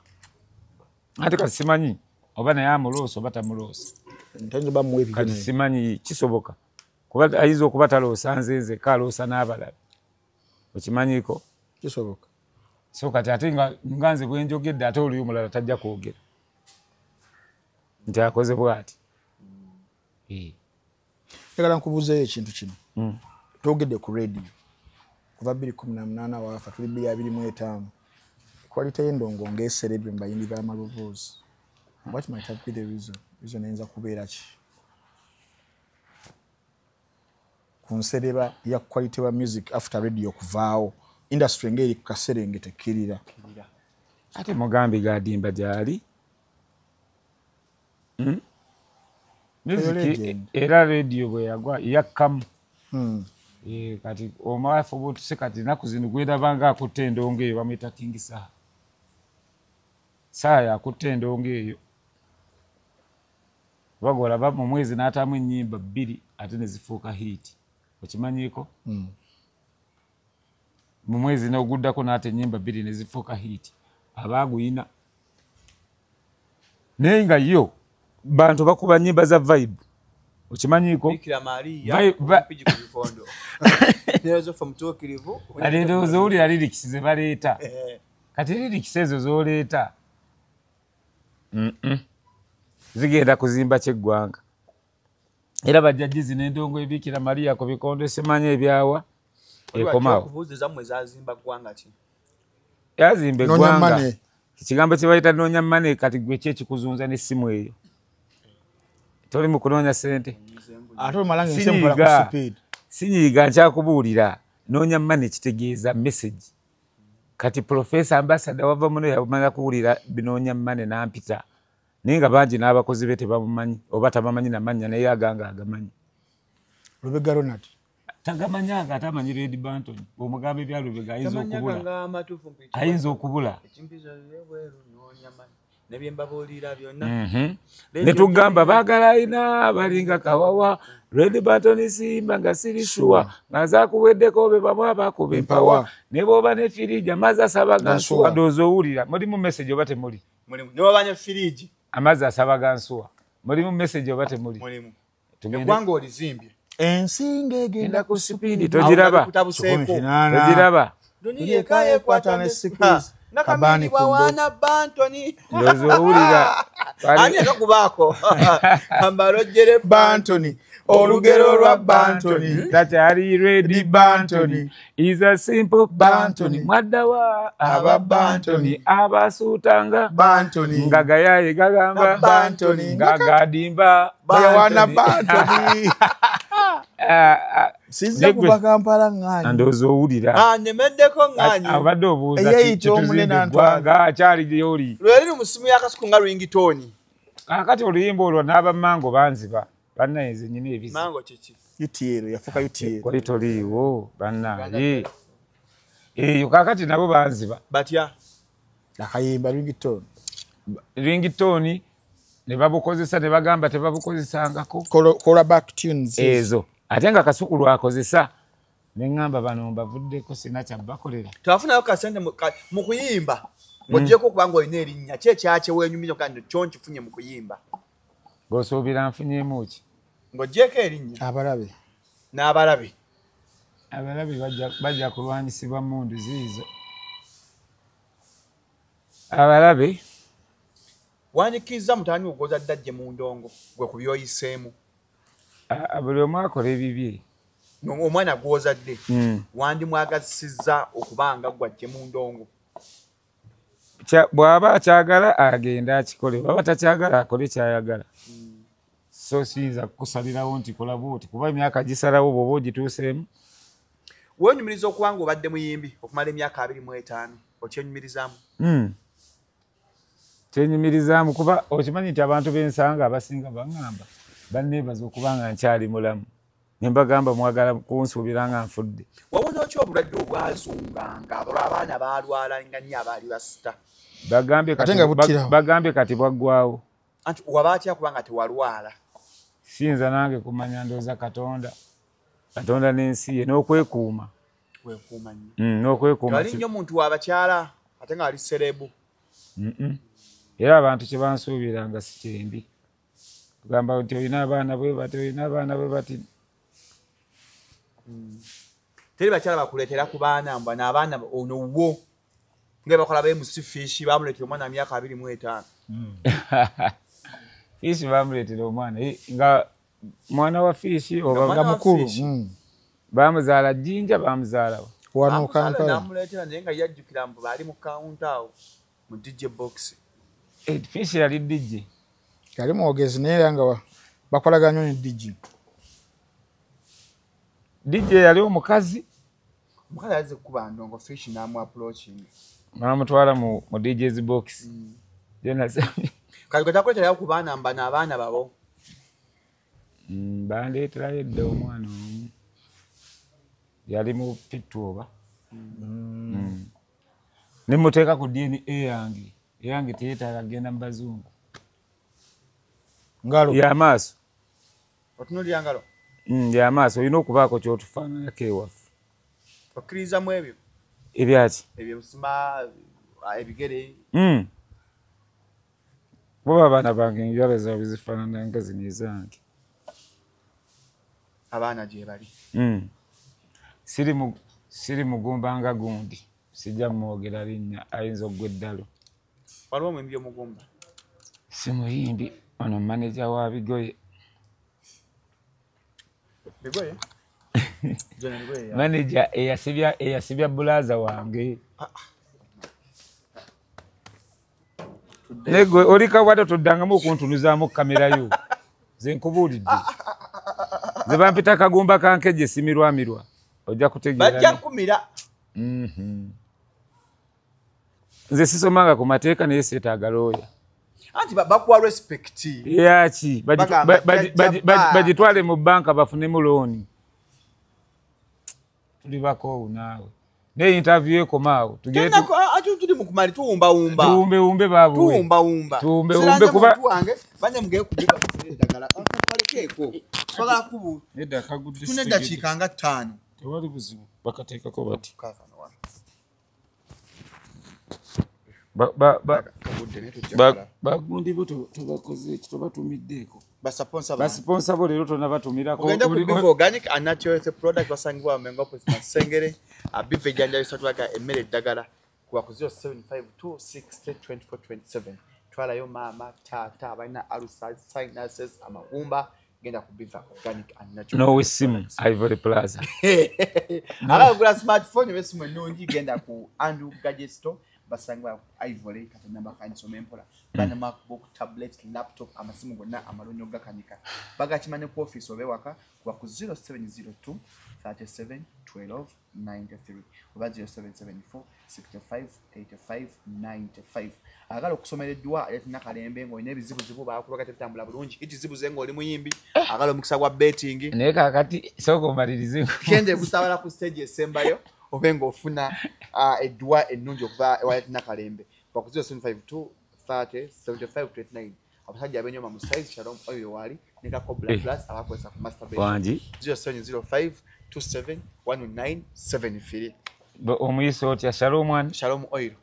ate kati simanyi oba naye amuloosa oba tamuloosa kati simanyi kisoboka kuba ayinza okuba taloosa nzenze kaloosa n'abalala okimanyiiko kisoboka so kati ate nga nze bwenjogedde ate oliyo omulala tajja kwogera nti akoze bw'ati njagala nkubuuzeeyo ekintu kino twogedde ku radio kuva 2018 waafa tuli 2025 equality y'endongo ng'eserebye mu bayimbi b'amaloboozi what might have been the reason eyinza kubeera ki ku nsereba ya quality wa music after radio kuvaawo industry ng'eri ku kaserengete kirira ate mugambi gadimba gyali music era radio bwe yagwa yakkamu kati omwafu obutuse kati naku zino gwendabanga akutte endongo eyo bamuyita King Saha yakutte endongo eyo bagolaba mu mwezi n'atamu ennyimba 2 ate ne zifuuka hit okimanyiiko mu mwezi n'oguddako n'ate ennyimba 2 ne zifuuka hit abaaguyina naye nga yo bantu bakuba nnyimba za vibe Okimanyiko Bikira Maria mpiji ku bifondo nezo from tokirivu alirooza uli alirikisi ze baleeta kati lirikisi ezo z'oleeta zigenda kuzimba ky'eggwanga era bajjajizi n'endongo ebikira Maria ku bikondo simanyi ebyawa ekomawo okubuuziza mmwe zazimba ggwanga ki yazimba eggwanga ekigambo kye bayita noonya mmane kati gwe ki ekikuzunza n'essimu eyo toli mu kunoonya ssente ate omalanga ensempola ku speed sinyiiga nkyakubuulira noonya mmane kitegeeza message kati professor ambassador wava muno yamala kuwulira binoonya mmane n'ampita naye nga bangi n'abakozi be tebamumanyi oba tabamanyi namannya naye aganga agamanyi Lubega Ronald tagamanyanga atamanyi Red Banton omugamba ebya Lubega ayinza okubula nebyembabuulira byonna ne tugamba baagala ayina balinga kawawa Red Banton simba nga sirishuwa ngazaakuweddeko be bamu abakuba empawa ne bw'oba ne firiji amazzi asaba gansuwa ndowooza owulira mulimu message oba temuli ne wabanya firiji amazzi asaba gansuwa mulimu message oba temuli eggwanga olizimbye ensinga egenda ku sipiidi togiraba dunia ekayekwata ne sikiriza nakamini wawana Bantoni ndowooza owulira ani akakubaako ambalojjere Bantoni olugero lwa Bantoni takyali Red Banton is a simple Banton mwaddawa aba Bantoni abasuutanga Bantoni nga gayaye gagamba Bantoni nga gadimba bayawana Bantoni sinza kuva Kampala ng'anyi ndowooza owulira nnemeddeko ng'anyi abadde obuuza eyayita omunene kituzindibwa akyali gy'oli lweri mu musimu y'akasuku nga ringitoni kakati oluyimba olwo n'abamango banziba bannayenze nyina ebizi mango kiki UTL yafuka UTL kwali toliiwo bannaye eyo kakati nabo banziba batya akayimba ringitoni ne babukozesa ne bagamba tebabukozesangako kola back tunes ezo ate nga kasuku lwakozesa ne ŋŋamba bano mbavuddeko sina kyabbakolera twafunayo kasente mu kuyimba ng'oggyeko okuba ng'olina erinnya ki ekyakye weenyumiza kandi kyo nkifunye mu kuyimba ng'osuubira nfunyemu ki ng'oggyeko erinnya abalabe n'abalabe bajja kulwanyisibwa mundu ziizo abalabe wandikiza mutani ogoza ddajje mu ndongo gwe ku byoyiseemu buli omu akola ebibye omwana gw'ozadde wandimwagasizza okubanga gwajje mu ndongo bw'aba akyagala agenda akikole bw'aba takyagala akole kyayagala so siyinza kukusalirawo nti kola bwoti kuba emyaka gisalawo bw'oba ogituuseemu wenyumiriza okuba nga obadde muyimbi okumala emyaka 25 okyenyumirizaamu kyenyumirizaamu kuba okimanyi nti abantu b'ensanga abasinga baŋŋamba banneebaza okuba nga nkyali mulamu ne mbagamba mwagala kunsuubira nga nfudde wabona otya obulwadde obwazunganga abaana balwala nga nnyo abaali basita bagambye kati bwaggwawo anti waba atya kuba nga tewalwala siyinza nange kumanya ndowooza katonda n'ensi ye n'okwekuuma wekuuma nnyo n'okwekuuma ali nnyo omuntu wabakyala ate nga ali serebu era abantu kye bansuubiranga si kyembi kugamba nti olina abaana bwe bati olina abaana bwe bati teri bakyala bakuleetera ku baana mbwa n'abaana ono wo nga bakola bemusi fiishi bamuleetera omwana wa myaka 25 fiishi bamuleetera omwana nga mwana wa fiishi oba nga mukulu bamuzaala Jjinja bamuzaalawa wano Kampala namuleetera naye nga yajjukira mbu baali mu kawunta awo mu DJ box fiishi yali DJ yali mwogezi naye nga bakolaganya ne DJ yali omukazi yazze kukuba ndongo fiishi n'amu approaching n'amutwala mu DJ's box kati gwe takuleeterayo ku baana mba n'abaana babo bandeeterayo edda omwana omu yali mu pittu oba ne muteeka ku DNA yange teyeetaaga kugenda mu bazungu ngalo y'amaaso otunuulira ngalo y'amaaso olina okubaako kyotufaananako ewaffe okkirizamu ebyo ebyaki ebyo musima ebigere boba abaana bange enjala zaabwe zifaanana nga zino ezange abaana gye bali. Siri mugumba nga gundi sijja mwogera linnya ayinza oggwa eddalo. Waliwo omuyimbi omugumba? Si muyimbi, ono maneja wa Bigoye. Bigoye? Maneja eyasibya bulaza wange. Negwe olika wada toddangamu okuntunuzaamu kamera yo. Ze nkubuulidde. Ze bampita kagumba kankeje simirwamirwa. Ojja kutegeera. Bajja kumira. Nze sisomanga ku mateeka naye seetaaga looya. Anti bakuwa respect. Yaki bagitwale mu banka bafunemu looni. Tuli bakoowu naawe. Ne interview ekomaawo. Tuli mu kumali tuwumba. Tuwumbe babuwe. Tuwumba. Tuwumbe kuba. Banye mugeye kubiba eddagala. Kalekeko. Twagala kubu. Nedda kagudde. Tune dakiika nga 5. Tewali buzibu. Bakateekako bati. Bagundi bo tubakoze ekyo tubatumiddeeko. Basponsa bo leero tonna batumirako. Ogenda ku Beef Organic and Natural Health Product basangibwa Mengo Opposite Masengere. Beef ejjanja lisatulaga emmere eddagala kuba ku 0752602427. Twalayo maama, taata, abalina ulcers, sinuses, amagumba. Genda ku Beef Organic and Natural. No wisimu Ivory Plaza. Abagula smartphone besimu ennungi genda ku Andrew Gadget Store. Basangwa Ivory kata namba kanisoma empola. Bana MacBook, tablet, laptop, amasimu gonna amalonyo gakanika. Bagakimane ku office obewaka kwa ku 0702 37 12 93 oba 0774 65 85 95. Agala okusomera eddwa etina kalembe ngo ine bizibu bakuba katetambula bulungi. Ikizibu zengo oli muyimbi. Agala omukisa gwa betting. Naye kakati soko malirize. Kende busabala ku stage esembayo. Obenga ofuna eddwa ennungi okuva ewayatina kalembe kwa ku 0752 30 75 29. Abasajja abenyoma mu size Shalom Oil wali ne ka Cobra Plus abakwesa ku masturbation. Wanji 0705 27 197 omuyiso otya Shalom Oil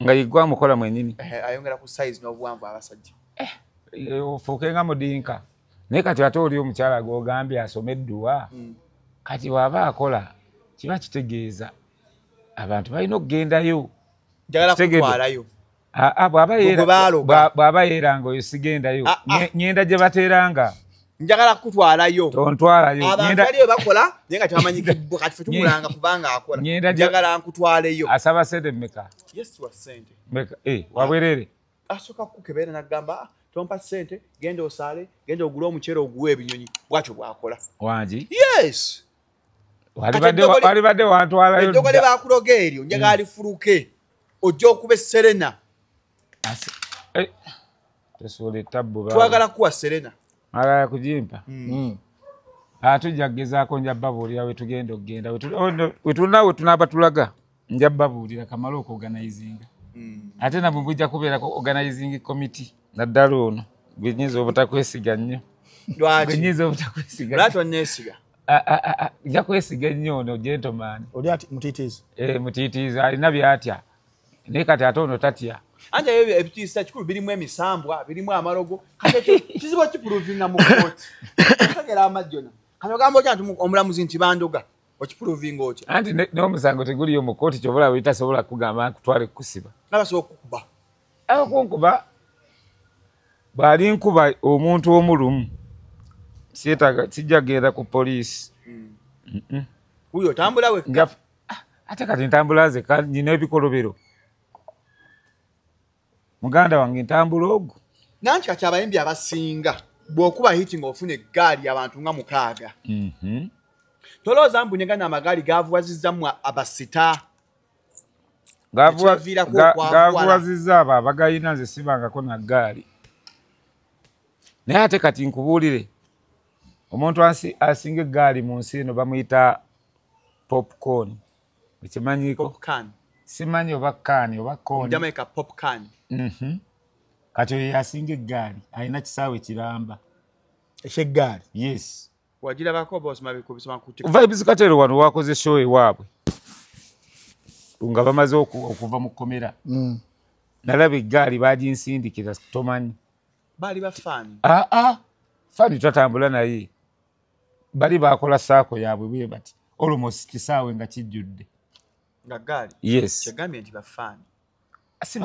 nga yigwa mukola mwenyini ayongera ku size n'obuwanvu abasajja ofuukenga mudinka naye kati ate oli omukyala gw'ogambye asomeddwa kati waba akola kiba kitegeeza abantu balina okugendayo njagala kutwalayo bw'aba yeeranga oyo sigendayo ngenda gye bateeranga njagala kutwalayo tontwalayo abantu baliyo bakola naye nga tebamanyikiddwa kati fe tumulanga kubanga akola njagala nkutwaleyo asaba sente mmeka yesuwa sente mmeka wabwerere asooka kukebeera n'agamba tompa sente genda osaale genda ogule omuceere oguwe ebinyonyi bwatyo bwakola wangi yes walibadde wantwalayo eddogo lye bakuloga eryo njagala lifuluke ojja okuba Serena tesuula ettabbu twagala kuwa Serena agala kugimpa tujja kugezaako nja babuulira wetugenda okugenda wetulina wetunaaba tulaga nja babuulira kamala okuorganizinga ate nabwe bujja kubeerako organizing committee naddala ono gwenyiza obutakwesiga nnyo gwenyiza obutakwesiga lwaki onneesiga nja kwesiga nnyo ono gentleman oli ati mutiitiizi mutiitiizi alina byatya naye kati ate ono tatya anja ebyo ebitiisa kikulu birimu emisambwa birimu amalogo kati kizibu okipuluvinga mu kooti okagera amajjona kati ogamba otya nti omulamuzi nti bandoga okipuluvinga otya anti n'omusango teguliyo mu kooti kyobula wetasobola kugamba nkutwale kukusiba nabasobola okukuba kunkuba bw'ali nkuba omuntu omulumu sijja genda ku poliisi uyo tambula wekka ate kati ntambula ze nyina ebikolobero muganda wange ntambula ogwo nanti kati abayimbi abasinga bw'okuba hiti ng'ofuna eggaali abantu nga 6 tolowooza mbunyegana amagaali gaavuwazizzamu abasita gaavuwazizza abo abagayina nze sibangako na ggaali naye ate kati nkubuulire omuntu asinga eggaali mu nsi eno bamuyita popcorn ekimanyiko simanyi oba kaani oba Jamaica popcorn kati oyo yasinga eggaali alina kisaawe kiramba ekyeggaali yes wagirabako bosoma bikubisoma ku vibes katero wano wakoze show ewaabwe nga bamaze okuva mu kkomera nalaba eggaali baginsindikira tomanyi baali bafaani faani twatambula naye bali bakola saako yaabwe bwe bati almost kisaawe nga kijjudde nga gaali yes kyegambye nti bafaani asi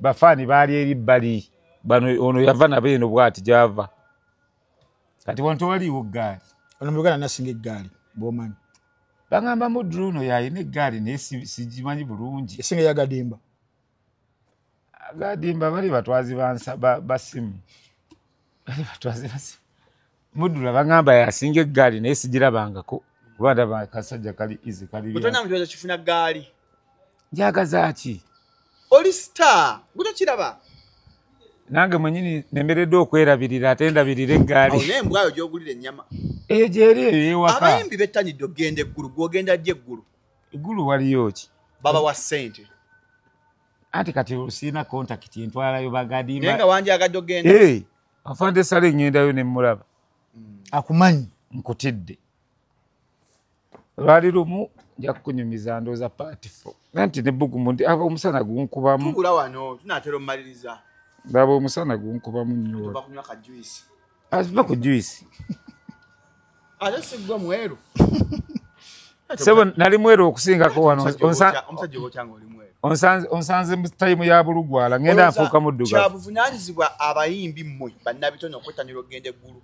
bafaani baali eri bbali bano ono yava nabo eno bw'ati gy'ava kati wantu waliwo eggaali ono mu Uganda nasinga eggaali bw'omanyi bagamba Muddu ono yalina eggaali naye sigimanyi bulungi esinga yagadimba agadimba bali batwazi basimu bali batwazi basimu Muddu bagamba yasinga eggaali naye sigirabangako kuba ndaba akasajja kali izi kali butona mutwaza kifuna gaali njagaza ki oli star gutokiraba nange mwenyini nemberedde okwerabirira ate ndabirira eggaali awo nembwayo gyogulira ennyama eyo gyeri eyo yewaka abayimbi bettanidde okgenda eggulu gwogenda ddy eggulu eggulu waliyo ki baba wa ssente anti kati osiina kontakiti entwalayo bagadimba naye nga wanjagadde okgenda afande sala engendayo nemmulaba akumanyi nkutidde lwali lumu nja kukunyumiza ndooza patifo anti nebbugumu ndi aba omusana gunkubamu tugula wano tunaatera omumaliriza ndaba omusana gunkubamu nnyo bakunywa ka juice asiba ku juice ate sigwa mweru sebo nali mweru okusingako wano omusajja obokyanga oli mweru onsanze mu tayimu ya bulugwala ngenda nfuuka muddugavu kyabuvunaanyizibwa abayimbi mmwe bannabitono okwettanira okgenda eggulu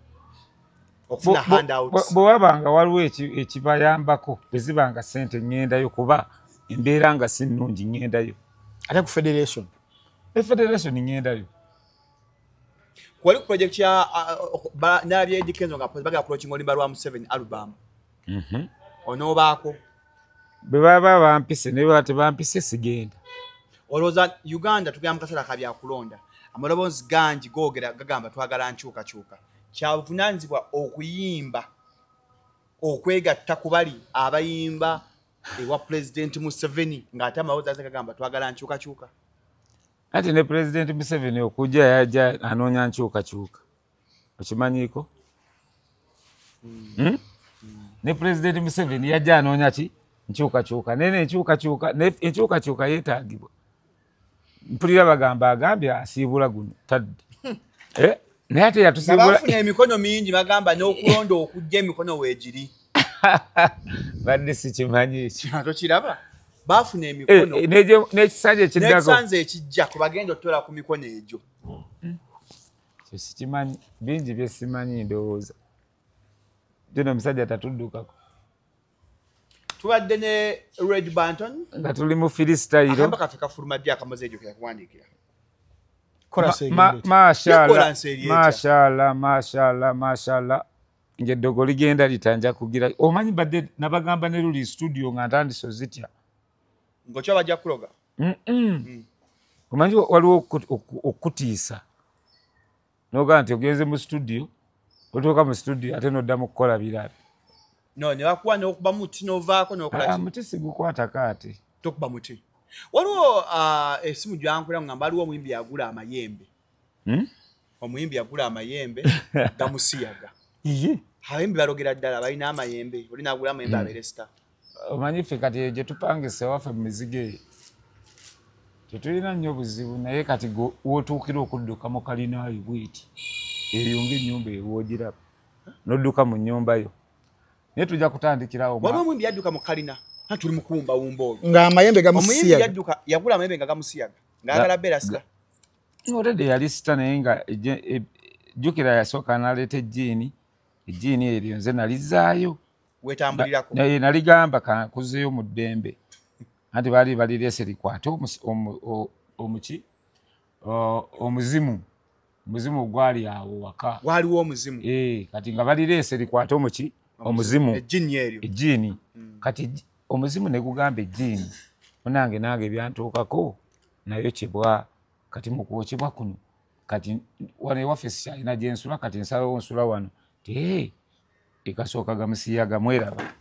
okufuna handouts bwe wabanga waliwo ekibayambako bwe zibanga ssente ŋŋendayo kuba embeera nga si nnungi ŋŋendayo ate ku federation efederation ŋŋendayo kwali ku project ya nalabya Eddie Kenzo nga bagala kulokinga olumba lwa Museveni album onoobaako bwe baba bampise naye baba tebampise sigenda olowooza Uganda tugenda mu kaseera kabyakulonda amaloboozi gangi googera gagamba twagala nkyukakyuka kyabuvunaanyizibwa okuyimba okwegatta ku bali abayimba ewa Pulezidenti Museveni ng'ate amaloboozi aze gagamba twagala nkyukakyuka ati ne Pulezidenti Museveni okujja yajja anoonya nkyukakyuka okimanyiiko ne Pulezidenti Museveni yajja anoonya ki nkyukakyuka naye enkyukakyuka yeetaagibwa mpulira bagamba agambye asiibula guno tadde naye ate yatusiibula bafuna emikono mingi bagamba n'okulonda okujja emikono weegiri badde sikimanyi ekyo tokiraba bafuna emikono n'ekisanja ekiddako n'ekisanze ekijja ku bagenda otutola ku mikono egyo kyo sikimanyi bingi bye simanyi ndowooza jona omusajja tatuddukako tubadde ne Red Banton nga tuli mu freestyle akamba kaffe kafuluma ddi akamoze egyo keyakuwandiikira mashallah ng'eddogo ligenda litanja kugira omanyi badde nabagamba ne luli studio nga ntandise zitya ng'okyo bajja kuloga omanyi waliwo okutiisa n'ogamba nti ogenze mu studio otuuka mu studio ate n'oddamu kukola birabi no ne bakuwa n'okuba muti n'ovaako n'okola muti sigukwatako ate tokuba muti waliwo esimu gyankulira ngamba waliwo omuyimbi yagula amayembe omuyimbi yagula amayembe gamusiyaga abayimbi balogera ddala balina amayembe oli nagula amayembe abeere sita omanyi ffe kati gye tupangisa ewaffe mu mizigo eyo tetulina nnyo buzibu naye kati wootuukira okudduka mu kalinaayo bweti eyo ng'ennyumba ewoogiraba n'odduka mu nnyumba yo naye tujja kutandikirawo waliwo omuyimbi yadduka mu kalina tuli mu kuwumbawumba olwo ng'amayembe gamusiyaga omuyimbi yagula amayembe nga gamusiyaga ng'agala beera sita olede yali sita naye nga jjukira yasooka n'aleeta ejjiini eryo nze nalizaayo weetambulirako naligamba kakuzeeyo mu ddembe anti baali balireese likwate omuzimu gwali awo waka waliwo omuzimu kati nga balireese likwate omuzimu ejjiini kati omuzimu ne gugamba ejjiini nange byantuukako nayo kibwa kati mu kwokyebwa kuno kati wano ewaffe sikyalina gye nsula kati nsalawo nsula wano ti ekasooka gamusiyaga mweraba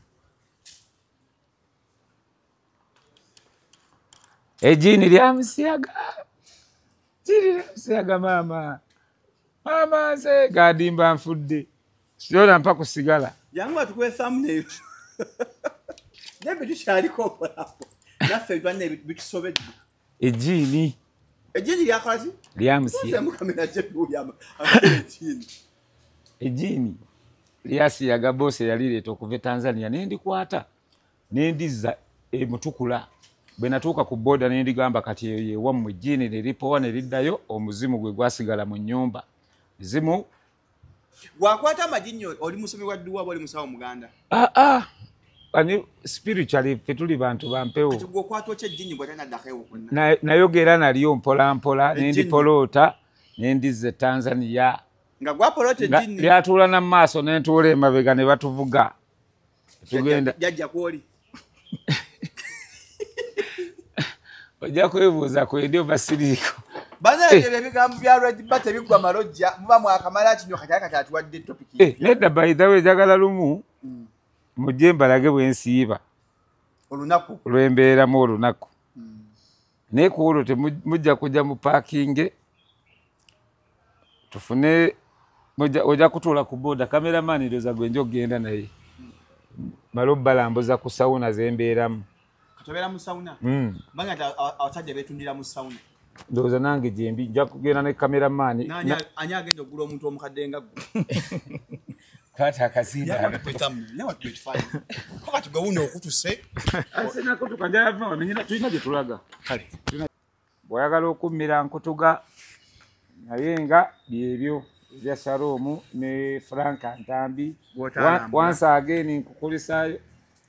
ejjiini lyamusiyaga maama nze gadimba nfudde siona mpa kusigala yangu atukwesaamu neyo naye tukyaliko olapo naffe banne bitusobedde ejjiini lyakolaki lyamusiyaga mukamera gyetuulyama ejjiini Liasi ya gabose yalireeta okuva Tanzania nendikwata nendiza emutukula bwe natuuka ku boda nendigamba kati ye wammwe jini neripowa neriddayo omuzimu gwe gwasigala mu nnyumba zimu wakwata amajinyo oli musomi wa dduwa bali musawo muganda ani spiritually fetuli bantu bampewo atugwo kwatwa che jinyi bwatana dakewo kunna nayogera naliyo mpola mpola nendipolota nendize Tanzania nga gwapolote jinni lyatula na maaso nentuula emabega ne batuvuga tugenda jajja kwoli ojja kwebuuza kwendi obasiriiko bana ebyo bigambo bya red bate bigwa malojja muba mwakamala kinyo kati atuwadde topic nedda by the way jagala lumu mujje mbalage bwensiiba olunaku lwembeeramu olunaku naye ku olwo temujja kujja mu parking tufune ojja kutuula ku boda cameraman ndoza gwenja okgenda naye mala obbalambuza ku sawuna zembeeramu katobera mu sauna banga abasajja betundira mu sauna ndoza nange jembi nja kugenda ne cameraman ani agenda ogula omuntu omukadde nga gwe kati akazinda newa tubetufanye wakati gwe wuno okutuse asena kutuka njava wamenyera tulina gye tulaga bw'oyagala okummira nkutuga naye nga byebyo ebya Shalom ne Frank Ntambi once again nkukulisaayo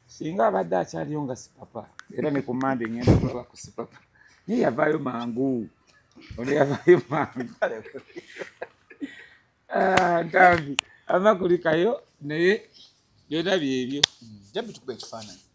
singa abadde akyaliyo nga sipapa era ne ku Monday ngenda kuba ku sipapa naye yavaayo mangu ono yavaayo mangu Ntambi amakulikayo naye byonna byebyo jabi tukube ekifaananyi